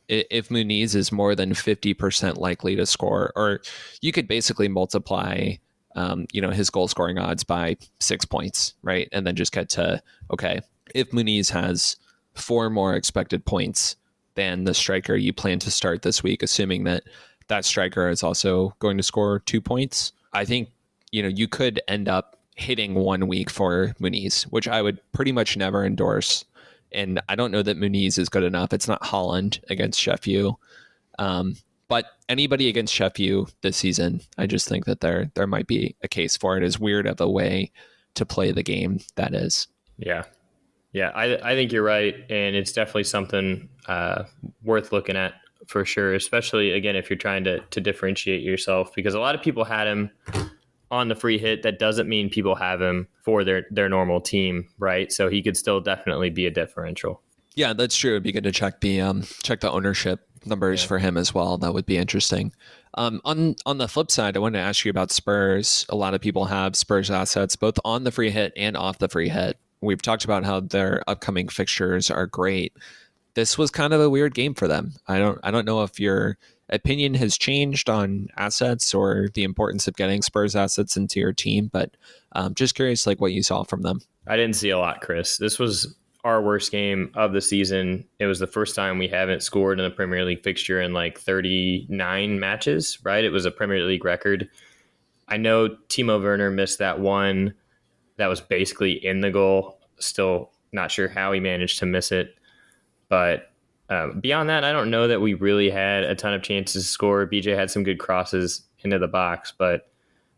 Speaker 1: if Muniz is more than 50% likely to score, or you could basically multiply, his goal scoring odds by 6 points, right? And then just get to, okay, if Muniz has 4 more expected points than the striker you plan to start this week, assuming that that striker is also going to score 2 points. I think, you could end up hitting 1 week for Muniz, which I would pretty much never endorse. And I don't know that Muniz is good enough. It's not Holland against Sheffield. But anybody against Sheffield this season, I just think that there might be a case for it, as weird of a way to play the game that is.
Speaker 2: Yeah. Yeah, I think you're right. And it's definitely something worth looking at for sure, especially, again, if you're trying to differentiate yourself, because a lot of people had him on the free hit. That doesn't mean people have him for their normal team, right? So he could still definitely be a differential.
Speaker 1: Yeah, that's true. It'd be good to check the ownership numbers for him as well. That would be interesting. On the flip side, I wanted to ask you about Spurs. A lot of people have Spurs assets both on the free hit and off the free hit. We've talked about how their upcoming fixtures are great. This was kind of a weird game for them. I don't know if your opinion has changed on assets or the importance of getting Spurs assets into your team, but just curious, like, what you saw from them.
Speaker 2: I didn't see a lot, Chris. This was our worst game of the season. It was the first time we haven't scored in a Premier League fixture in like 39 matches, right? It was a Premier League record. I know Timo Werner missed that one that was basically in the goal. Still not sure how he managed to miss it. But beyond that, I don't know that we really had a ton of chances to score. BJ had some good crosses into the box, but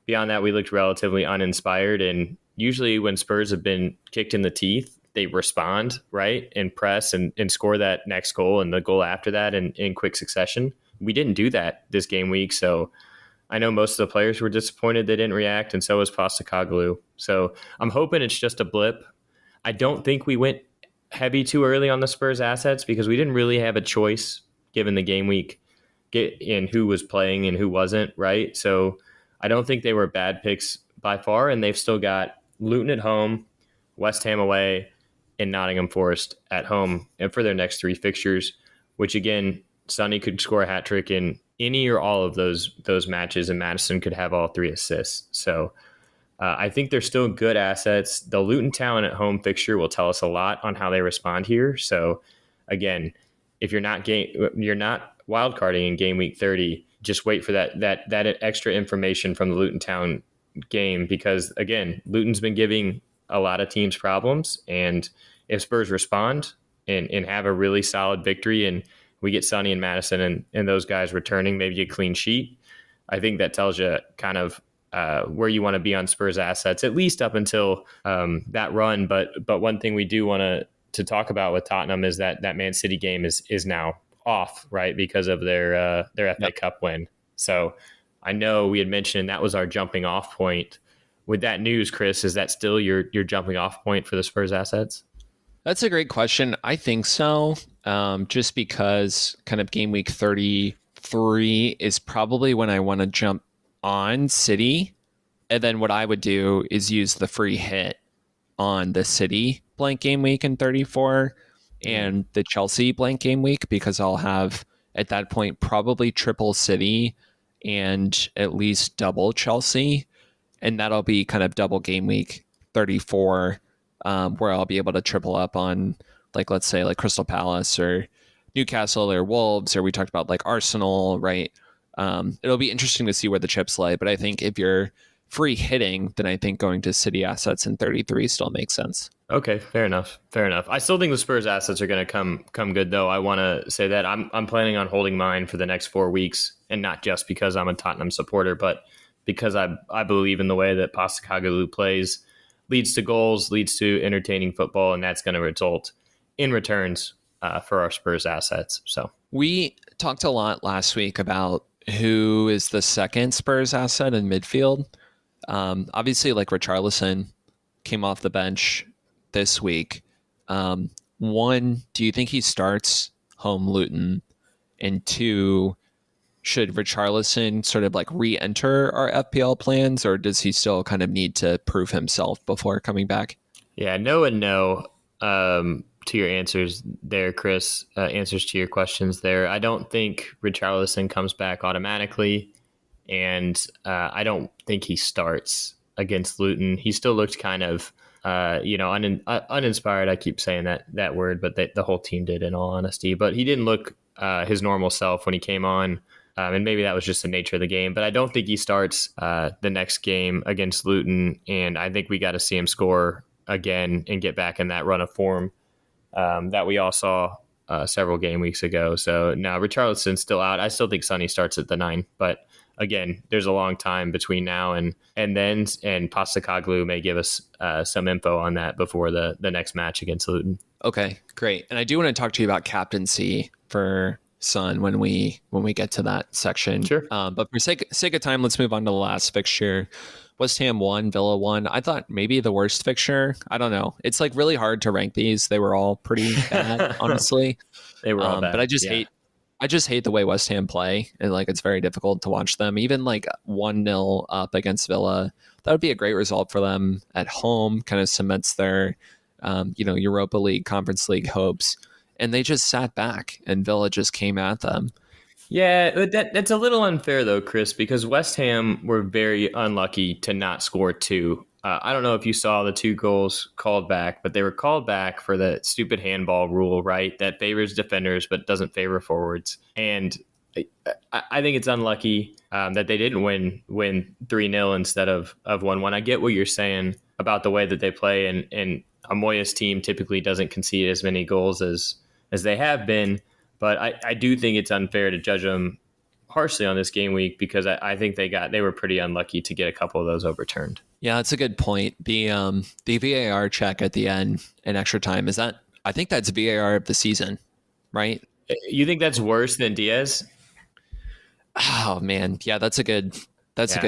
Speaker 2: beyond that, we looked relatively uninspired. And usually when Spurs have been kicked in the teeth, they respond, right, and press and score that next goal and the goal after that in quick succession. We didn't do that this game week, so I know most of the players were disappointed they didn't react, and so was Postecoglou. So I'm hoping it's just a blip. I don't think we went heavy too early on the Spurs assets because we didn't really have a choice given the game week in who was playing and who wasn't, right? So I don't think they were bad picks by far, and they've still got Luton at home, West Ham away, and Nottingham Forest at home and for their next 3 fixtures, which again, Sonny could score a hat trick in any or all of those matches, and Maddison could have all 3 assists. So I think they're still good assets. The Luton Town at home fixture will tell us a lot on how they respond here. So again, if you're not wildcarding in game week 30, just wait for that extra information from the Luton Town game, because again, Luton's been giving a lot of teams problems, and if Spurs respond and have a really solid victory and we get Sonny and Maddison and those guys returning, maybe a clean sheet, I think that tells you kind of where you want to be on Spurs assets, at least up until that run. But one thing we do want to talk about with Tottenham is that Man City game is now off, right, because of their FA Cup win. So I know we had mentioned that was our jumping off point. With that news, Chris, is that still your jumping off point for the Spurs assets?
Speaker 1: That's a great question. I think so. Just because kind of game week 33 is probably when I want to jump on City. And then what I would do is use the free hit on the City blank game week in 34 and the Chelsea blank game week, because I'll have at that point probably triple City and at least double Chelsea. And that'll be kind of double game week 34, where I'll be able to triple up on, like, let's say like Crystal Palace or Newcastle or Wolves, or we talked about like Arsenal, right? It'll be interesting to see where the chips lay. But I think if you're free hitting, then I think going to City assets in 33 still makes sense.
Speaker 2: Okay, fair enough. I still think the Spurs assets are going to come good, though. I want to say that I'm planning on holding mine for the next 4 weeks, and not just because I'm a Tottenham supporter, but because I believe in the way that Postecoglou plays, leads to goals, leads to entertaining football, and that's going to result in returns for our Spurs assets. So
Speaker 1: we talked a lot last week about who is the second Spurs asset in midfield. Obviously, like Richarlison came off the bench this week. One, do you think he starts home Luton? And 2, should Richarlison sort of like re-enter our FPL plans, or does he still kind of need to prove himself before coming back?
Speaker 2: Yeah, no and no to your answers there, Chris. Answers to your questions there. I don't think Richarlison comes back automatically, and I don't think he starts against Luton. He still looked kind of uninspired. I keep saying that word, but the whole team did, in all honesty. But he didn't look his normal self when he came on. And maybe that was just the nature of the game, but I don't think he starts the next game against Luton. And I think we got to see him score again and get back in that run of form that we all saw several game weeks ago. So now Richarlison's still out. I still think Sonny starts at the 9, but again, there's a long time between now and then, and Postecoglou may give us some info on that before the next match against Luton.
Speaker 1: Okay, great. And I do want to talk to you about captaincy for Son when we get to that section.
Speaker 2: Sure.
Speaker 1: But for sake of time, let's move on to the last fixture. West Ham 1, Villa 1. I thought maybe the worst fixture. I don't know. It's like really hard to rank these. They were all pretty bad, honestly.
Speaker 2: They were all bad.
Speaker 1: But I just hate the way West Ham play, and like it's very difficult to watch them. Even like 1-0 up against Villa, that would be a great result for them at home. Kind of cements their Europa League, Conference League hopes, and they just sat back, and Villa just came at them.
Speaker 2: Yeah, that's a little unfair though, Chris, because West Ham were very unlucky to not score 2. I don't know if you saw the 2 goals called back, but they were called back for the stupid handball rule, right? That favors defenders but doesn't favor forwards. And I think it's unlucky that they didn't win 3-0 instead of 1-1. I get what you're saying about the way that they play, and a Moyes team typically doesn't concede as many goals as they have been. But I do think it's unfair to judge them harshly on this game week because I think they were pretty unlucky to get a couple of those overturned.
Speaker 1: Yeah, that's a good point. The VAR check at the end in extra time, I think that's VAR of the season, right?
Speaker 2: You think that's worse than Diaz?
Speaker 1: Oh man, yeah, that's a good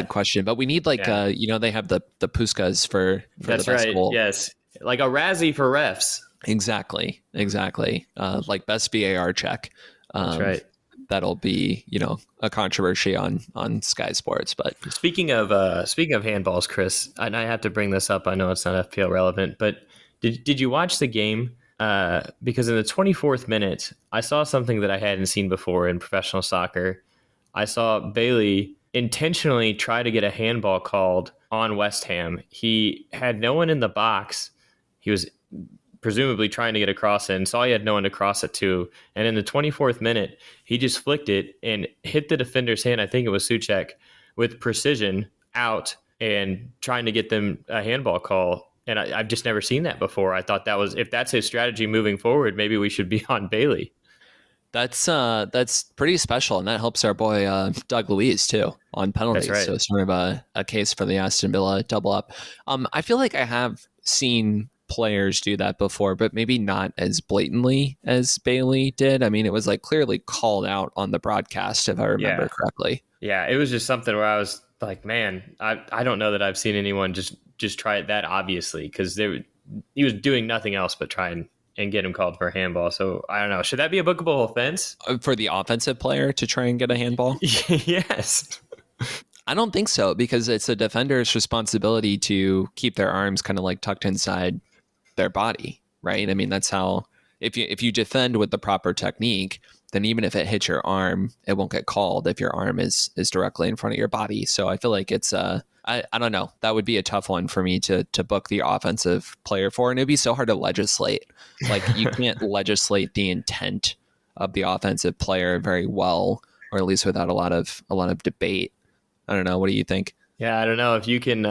Speaker 1: question. But we need they have the Puskas for
Speaker 2: that's
Speaker 1: the best
Speaker 2: right.
Speaker 1: goal.
Speaker 2: Yes, like a Razzie for refs.
Speaker 1: Exactly. Like best VAR check.
Speaker 2: That's right.
Speaker 1: That'll be, a controversy on Sky Sports. But
Speaker 2: speaking of handballs, Chris, and I have to bring this up. I know it's not FPL relevant, but did you watch the game? Because in the 24th minute, I saw something that I hadn't seen before in professional soccer. I saw Bailey intentionally try to get a handball called on West Ham. He had no one in the box. He was presumably trying to get a cross in, saw he had no one to cross it to, and in the 24th minute, he just flicked it and hit the defender's hand, I think it was Souček, with precision out and trying to get them a handball call. And I've just never seen that before. I thought if that's his strategy moving forward, maybe we should be on Bailey.
Speaker 1: That's pretty special, and that helps our boy Doug Luiz too on penalties.
Speaker 2: That's right.
Speaker 1: So it's sort of a case for the Aston Villa double up. I feel like I have seen players do that before, but maybe not as blatantly as Bailey did. I mean, it was like clearly called out on the broadcast, if I remember correctly.
Speaker 2: Yeah, it was just something where I was like, man, I don't know that I've seen anyone just try it that obviously, because he was doing nothing else but try and get him called for a handball. So I don't know. Should that be a bookable offense?
Speaker 1: For the offensive player to try and get a handball?
Speaker 2: Yes.
Speaker 1: I don't think so, because it's a defender's responsibility to keep their arms kind of like tucked inside their body, right? I mean, that's how, if you defend with the proper technique, then even if it hits your arm, it won't get called if your arm is directly in front of your body. So I feel like it's I don't know. That would be a tough one for me to book the offensive player for, and it'd be so hard to legislate. Like you can't legislate the intent of the offensive player very well, or at least without a lot of debate. I don't know. What do you think?
Speaker 2: Yeah, I don't know. If you can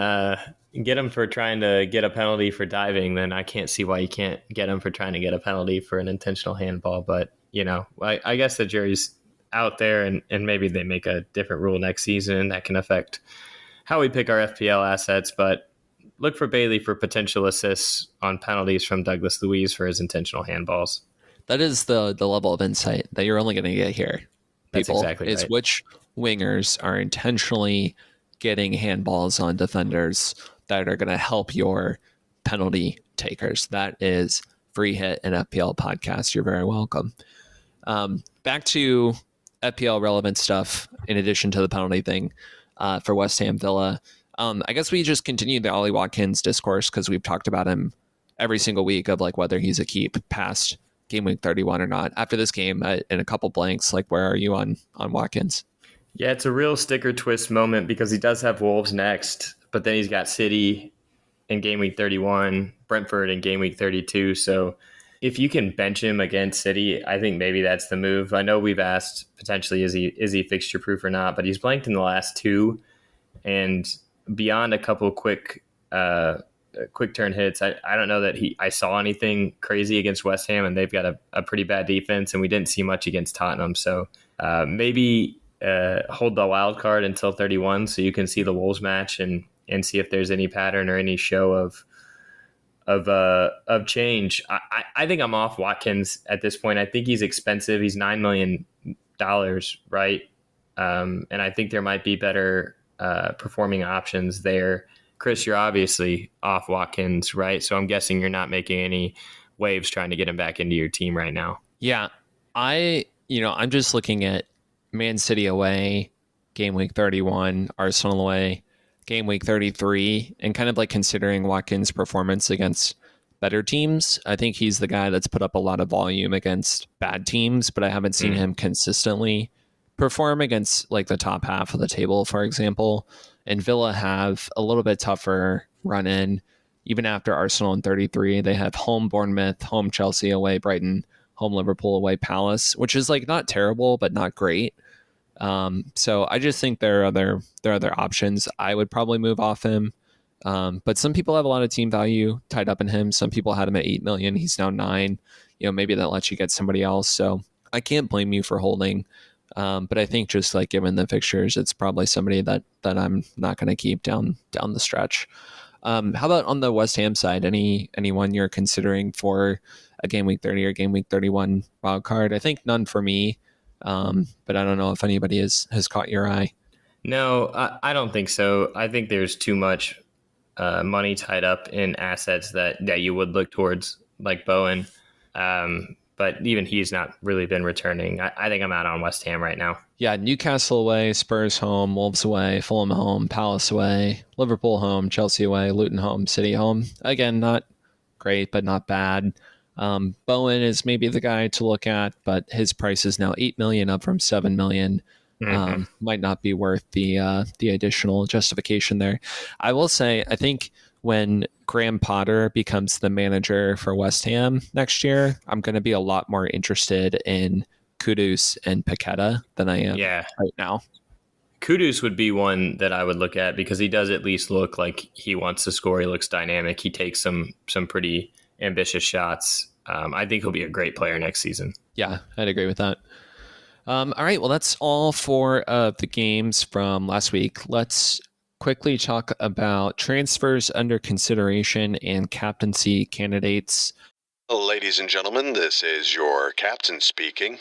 Speaker 2: get him for trying to get a penalty for diving, then I can't see why you can't get him for trying to get a penalty for an intentional handball. But, I guess the jury's out there, and maybe they make a different rule next season, and that can affect how we pick our FPL assets. But look for Bailey for potential assists on penalties from Douglas Luiz for his intentional handballs.
Speaker 1: That is the level of insight that you're only going to get here.
Speaker 2: That's exactly
Speaker 1: is
Speaker 2: right.
Speaker 1: Which wingers are intentionally getting handballs on defenders that are going to help your penalty takers. That is free hit and FPL podcast. You're very welcome. Back to FPL relevant stuff in addition to the penalty thing for West Ham Villa. I guess we just continue the Ollie Watkins discourse because we've talked about him every single week of like whether he's a keep past game week 31 or not. After this game, in a couple blanks, like where are you on Watkins?
Speaker 2: Yeah, it's a real sticker twist moment because he does have Wolves next, but then he's got City in game week 31, Brentford in game week 32. So If you can bench him against City, I think maybe that's the move. I know we've asked potentially is he fixture proof or not, but he's blanked in the last two, and beyond a couple quick turn hits, I don't know that I saw anything crazy against West Ham, and they've got a pretty bad defense, and we didn't see much against Tottenham. So maybe hold the wild card until 31, so you can see the Wolves match and see if there's any pattern or any show of change. I think I'm off Watkins at this point. I think he's expensive. He's $9 million, right? And I think there might be better performing options there. Chris, you're obviously off Watkins, right? So I'm guessing you're not making any waves trying to get him back into your team right now.
Speaker 1: Yeah, I'm just looking at Man City away, game week 31, Arsenal away, game week 33, and kind of like considering Watkins' performance against better teams. I think he's the guy that's put up a lot of volume against bad teams, but I haven't seen him consistently perform against like the top half of the table, for example. And Villa have a little bit tougher run in. Even after Arsenal in 33, they have home Bournemouth, home Chelsea, away Brighton, home Liverpool, away Palace, which is like not terrible, but not great. So I just think there are other options. I would probably move off him. But some people have a lot of team value tied up in him. Some people had him at 8 million. He's now 9. Maybe that lets you get somebody else. So I can't blame you for holding. But I think just like given the fixtures, it's probably somebody that I'm not going to keep down the stretch. How about on the West Ham side? Anyone you're considering for a game week 30 or game week 31 wild card? I think none for me. But I don't know if anybody has caught your eye.
Speaker 2: No, I don't think so. I think there's too much money tied up in assets that you would look towards, like Bowen. But even he's not really been returning. I think I'm out on West Ham right now.
Speaker 1: Yeah, Newcastle away, Spurs home, Wolves away, Fulham home, Palace away, Liverpool home, Chelsea away, Luton home, City home. Again, not great, but not bad. Bowen is maybe the guy to look at, but his price is now 8 million, up from 7 million. Might not be worth the additional justification there. I will say, I think when Graham Potter becomes the manager for West Ham next year, I'm going to be a lot more interested in Kudus and Paqueta than I am right now.
Speaker 2: Kudus would be one that I would look at because he does at least look like he wants to score. He looks dynamic. He takes some pretty ambitious shots. I think he'll be a great player next season.
Speaker 1: Yeah, I'd agree with that. All right, well, that's all for the games from last week. Let's quickly talk about transfers under consideration and captaincy candidates.
Speaker 3: Ladies and gentlemen, this is your captain speaking.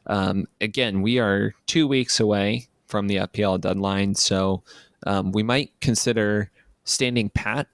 Speaker 1: Again, we are 2 weeks away from the FPL deadline, so we might consider standing pat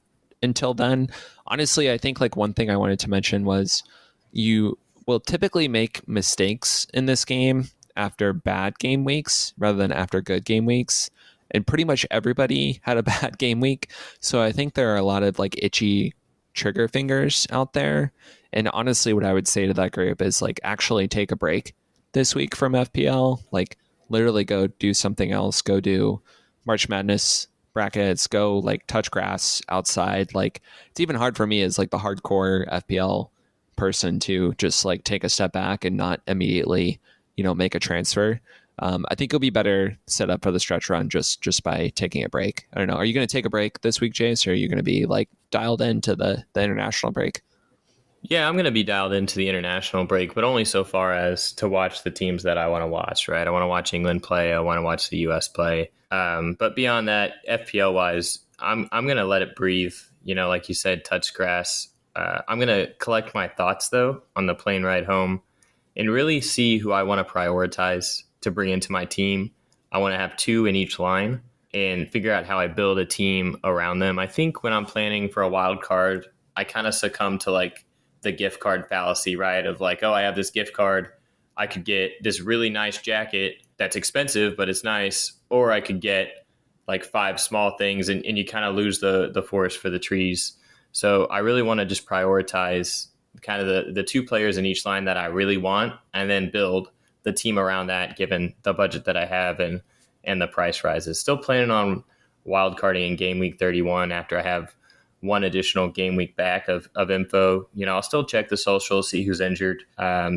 Speaker 1: until then. Honestly, I think like one thing I wanted to mention was you will typically make mistakes in this game after bad game weeks rather than after good game weeks. And pretty much everybody had a bad game week. So I think there are a lot of like itchy trigger fingers out there. And honestly, what I would say to that group is like actually take a break this week from FPL. Like literally go do something else. Go do March Madness brackets. Go like touch grass outside. Like it's even hard for me as like the hardcore FPL person to just like take a step back and not immediately, make a transfer. I think you'll be better set up for the stretch run just by taking a break. I don't know. Are you going to take a break this week, Jace, or are you going to be like dialed into the international break?
Speaker 2: Yeah, I'm going to be dialed into the international break, but only so far as to watch the teams that I want to watch, right? I want to watch England play. I want to watch the US play. But beyond that, FPL wise, I'm going to let it breathe. Like you said, touch grass. I'm going to collect my thoughts though on the plane ride home and really see who I want to prioritize to bring into my team. I want to have 2 in each line and figure out how I build a team around them. I think when I'm planning for a wild card, I kind of succumb to like the gift card fallacy, right? Of like, oh, I have this gift card. I could get this really nice jacket that's expensive, but it's nice. Or I could get like 5 small things and you kind of lose the forest for the trees. So I really want to just prioritize kind of the 2 players in each line that I really want and then build the team around that given the budget that I have and the price rises. Still planning on wildcarding in game week 31 after I have one additional game week back of info. I'll still check the socials, see who's injured,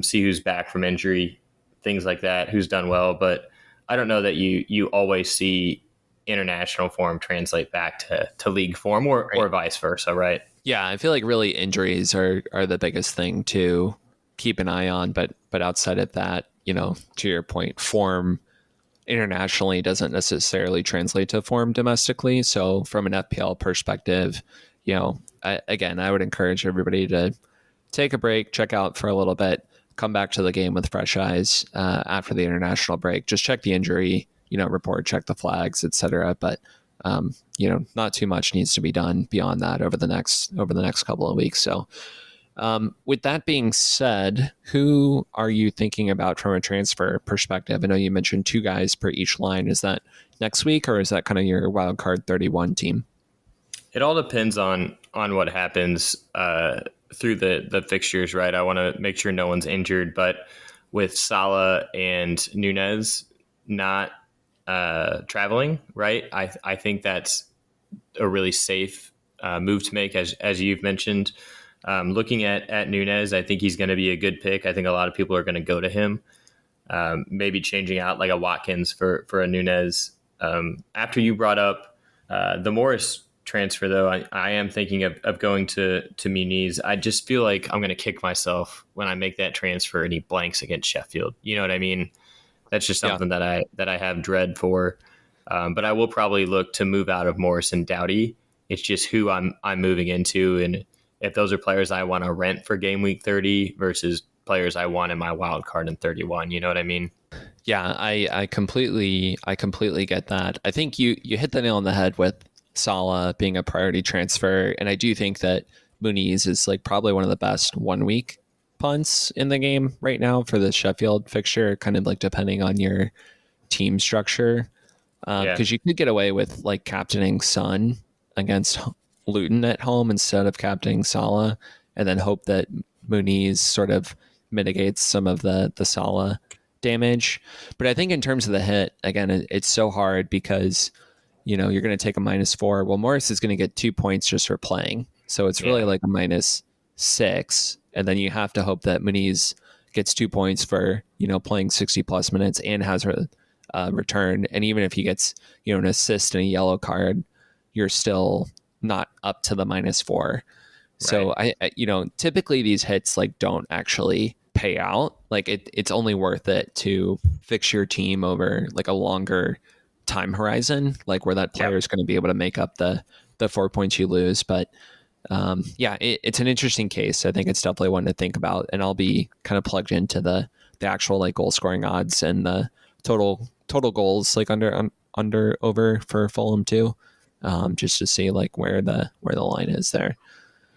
Speaker 2: see who's back from injury, things like that, who's done well. But I don't know that you always see international form translate back to league form or vice versa, right?
Speaker 1: Yeah, I feel like really injuries are the biggest thing to keep an eye on. But outside of that, to your point, form internationally doesn't necessarily translate to form domestically. So from an FPL perspective, I would encourage everybody to take a break, check out for a little bit, come back to the game with fresh eyes after the international break. Just check the injury, report, check the flags, etc. But not too much needs to be done beyond that over the next couple of weeks. So with that being said, who are you thinking about from a transfer perspective? I know you mentioned 2 guys per each line. Is that next week, or is that kind of your wildcard 31 team?
Speaker 2: It all depends on what happens through the fixtures, right? I want to make sure no one's injured, but with Salah and Muniz not traveling, right? I think that's a really safe move to make, as you've mentioned. Looking at Muniz, I think he's going to be a good pick. I think a lot of people are going to go to him. Maybe changing out like a Watkins for a Muniz. After you brought up the Morris transfer, though, I am thinking of going to Muniz. I just feel like I'm going to kick myself when I make that transfer and he blanks against Sheffield. You know what I mean? That's just something that I have dread for. But I will probably look to move out of Morris and Doughty. It's just who I'm moving into, and if those are players I want to rent for game week 30 versus players I want in my wild card in 31. You know what I mean?
Speaker 1: Yeah, I completely get that. I think you hit the nail on the head with Salah being a priority transfer, and I do think that Muniz is like probably one of the best 1 week punts in the game right now for the Sheffield fixture, kind of like depending on your team structure. Because you could get away with like captaining Son against Luton at home instead of captaining Salah, and then hope that Muniz sort of mitigates some of the Salah damage. But I think in terms of the hit, again, it's so hard because you're going to take a -4. Well, Morris is going to get 2 points just for playing, so it's really like a -6, and then you have to hope that Muniz gets 2 points for playing 60 plus minutes and has a return. And even if he gets an assist and a yellow card, you're still not up to the -4. Right. So I typically these hits like don't actually pay out. Like it's only worth it to fix your team over like a longer time horizon, like where that player is going to be able to make up the 4 points you lose. But it's an interesting case. I think it's definitely one to think about, and I'll be kind of plugged into the actual like goal scoring odds and the total goals like under over for Fulham too. Just to see like where the line is there.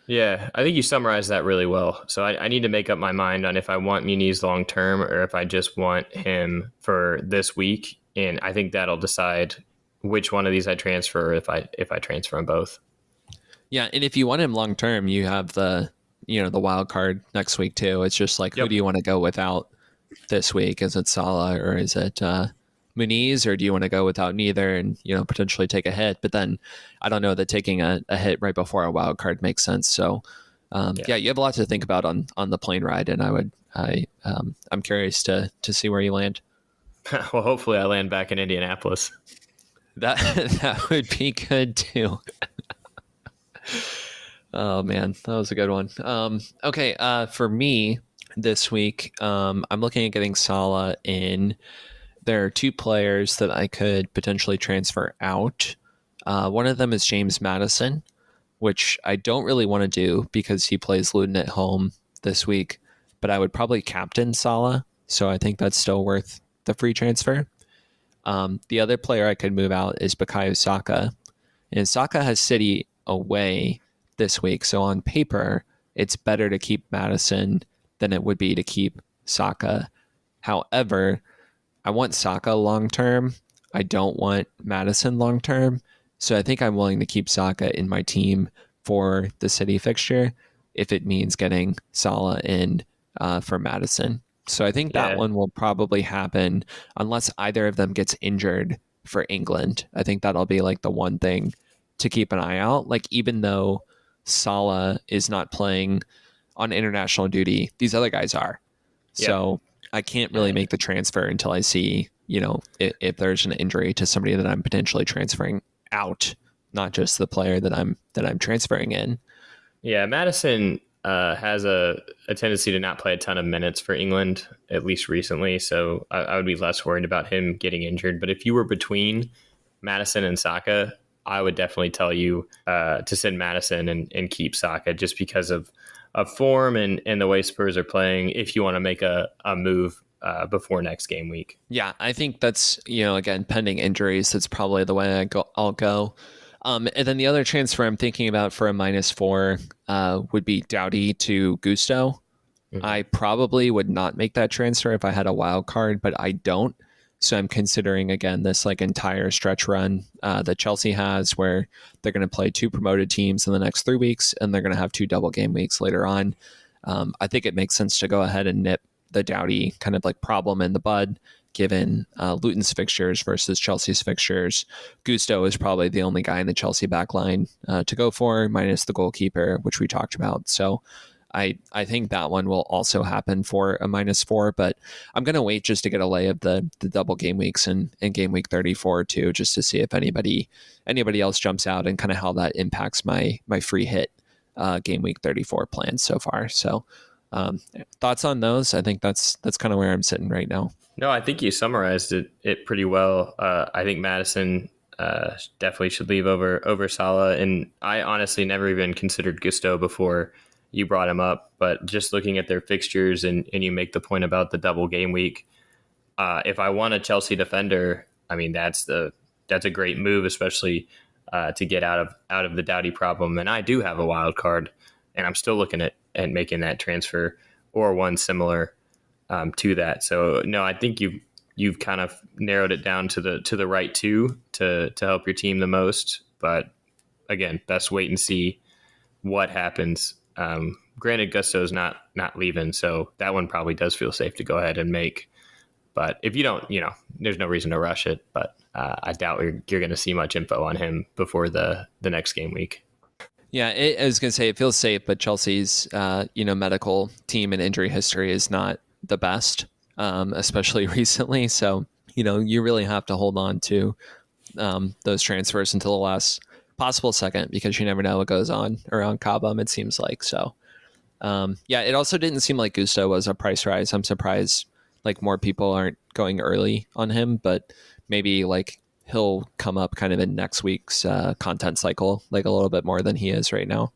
Speaker 2: Yeah, I think you summarized that really well. So I need to make up my mind on if I want Muniz long term or if I just want him for this week, and I think that'll decide which one of these I transfer, or if I transfer them both.
Speaker 1: Yeah, and if you want him long term, you have the wild card next week too. It's just like who do you want to go without this week? Is it Salah or is it Muniz, or do you want to go without neither and potentially take a hit? But then I don't know that taking a hit right before a wild card makes sense. So you have a lot to think about on the plane ride, and I'm curious to see where you land.
Speaker 2: Well, hopefully I land back in Indianapolis.
Speaker 1: That would be good too. Oh man, that was a good one. Okay, for me this week, I'm looking at getting Salah in. There are 2 players that I could potentially transfer out. One of them is James Maddison, which I don't really want to do because he plays Luton at home this week, but I would probably captain Salah, so I think that's still worth the free transfer. The other player I could move out is Bukayo Saka, and Saka has City away this week, so on paper, it's better to keep Maddison than it would be to keep Saka. However, I want Saka long term. I don't want Maddison long term. So I think I'm willing to keep Saka in my team for the City fixture if it means getting Salah in for Maddison. So I think that one will probably happen unless either of them gets injured for England. I think that'll be like the one thing to keep an eye out. Like even though Salah is not playing on international duty, these other guys are. So I can't really make the transfer until I see, if there's an injury to somebody that I'm potentially transferring out, not just the player that I'm transferring in.
Speaker 2: Yeah, Madison has a tendency to not play a ton of minutes for England, at least recently. So I would be less worried about him getting injured. But if you were between Madison and Saka, I would definitely tell you to send Madison and keep Saka, just because of form and the way Spurs are playing, if you want to make a move before next game week.
Speaker 1: Yeah, I think that's, again, pending injuries, that's probably the way I'll go. And then the other transfer I'm thinking about for a -4 would be Doughty to Gusto. Mm-hmm. I probably would not make that transfer if I had a wild card, but I don't. So I'm considering, again, this entire stretch run that Chelsea has, where they're going to play 2 promoted teams in the next 3 weeks, and they're going to have 2 double game weeks later on. I think it makes sense to go ahead and nip the Doughty kind of problem in the bud, given Luton's fixtures versus Chelsea's fixtures. Gusto is probably the only guy in the Chelsea backline to go for, minus the goalkeeper, which we talked about. So I think that one will also happen for a -4, but I'm going to wait just to get a lay of the double game weeks and game week 34 too, just to see if anybody else jumps out and kind of how that impacts my free hit game week 34 plans so far. So thoughts on those? I think that's kind of where I'm sitting right now.
Speaker 2: No, I think you summarized it pretty well. I think Madison definitely should leave over Salah, and I honestly never even considered Gusto before you brought him up, but just looking at their fixtures and you make the point about the double game week. If I want a Chelsea defender, I mean, that's a great move, especially to get out of the Doughty problem. And I do have a wild card, and I'm still looking at making that transfer or one similar to that. So no, I think you've kind of narrowed it down to the right two to help your team the most. But again, best wait and see what happens. Granted, Gusto's not leaving, so that one probably does feel safe to go ahead and make. But if you don't, there's no reason to rush it. But I doubt you're going to see much info on him before the next game week.
Speaker 1: Yeah, I was going to say it feels safe, but Chelsea's medical team and injury history is not the best, especially recently. So you really have to hold on to those transfers until the last possible second, because you never know what goes on around Cobham, it seems like. So it also didn't seem like Gusto was a price rise. I'm surprised more people aren't going early on him, but maybe he'll come up kind of in next week's content cycle a little bit more than he is right now.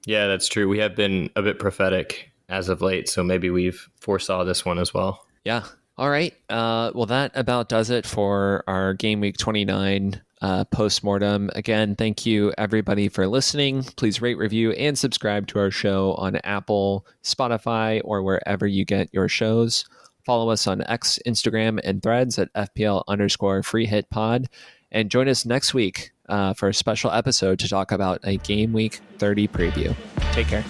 Speaker 2: Yeah, that's true. We have been a bit prophetic as of late, so maybe we've foresaw this one as well.
Speaker 1: Yeah. All right. Well, that about does it for our game week 29 postmortem. Again, thank you everybody for listening. Please rate, review, and subscribe to our show on Apple, Spotify, or wherever you get your shows. Follow us on X, Instagram, and Threads at FPL_freehitpod. And join us next week for a special episode to talk about a game week 30 preview. Take care.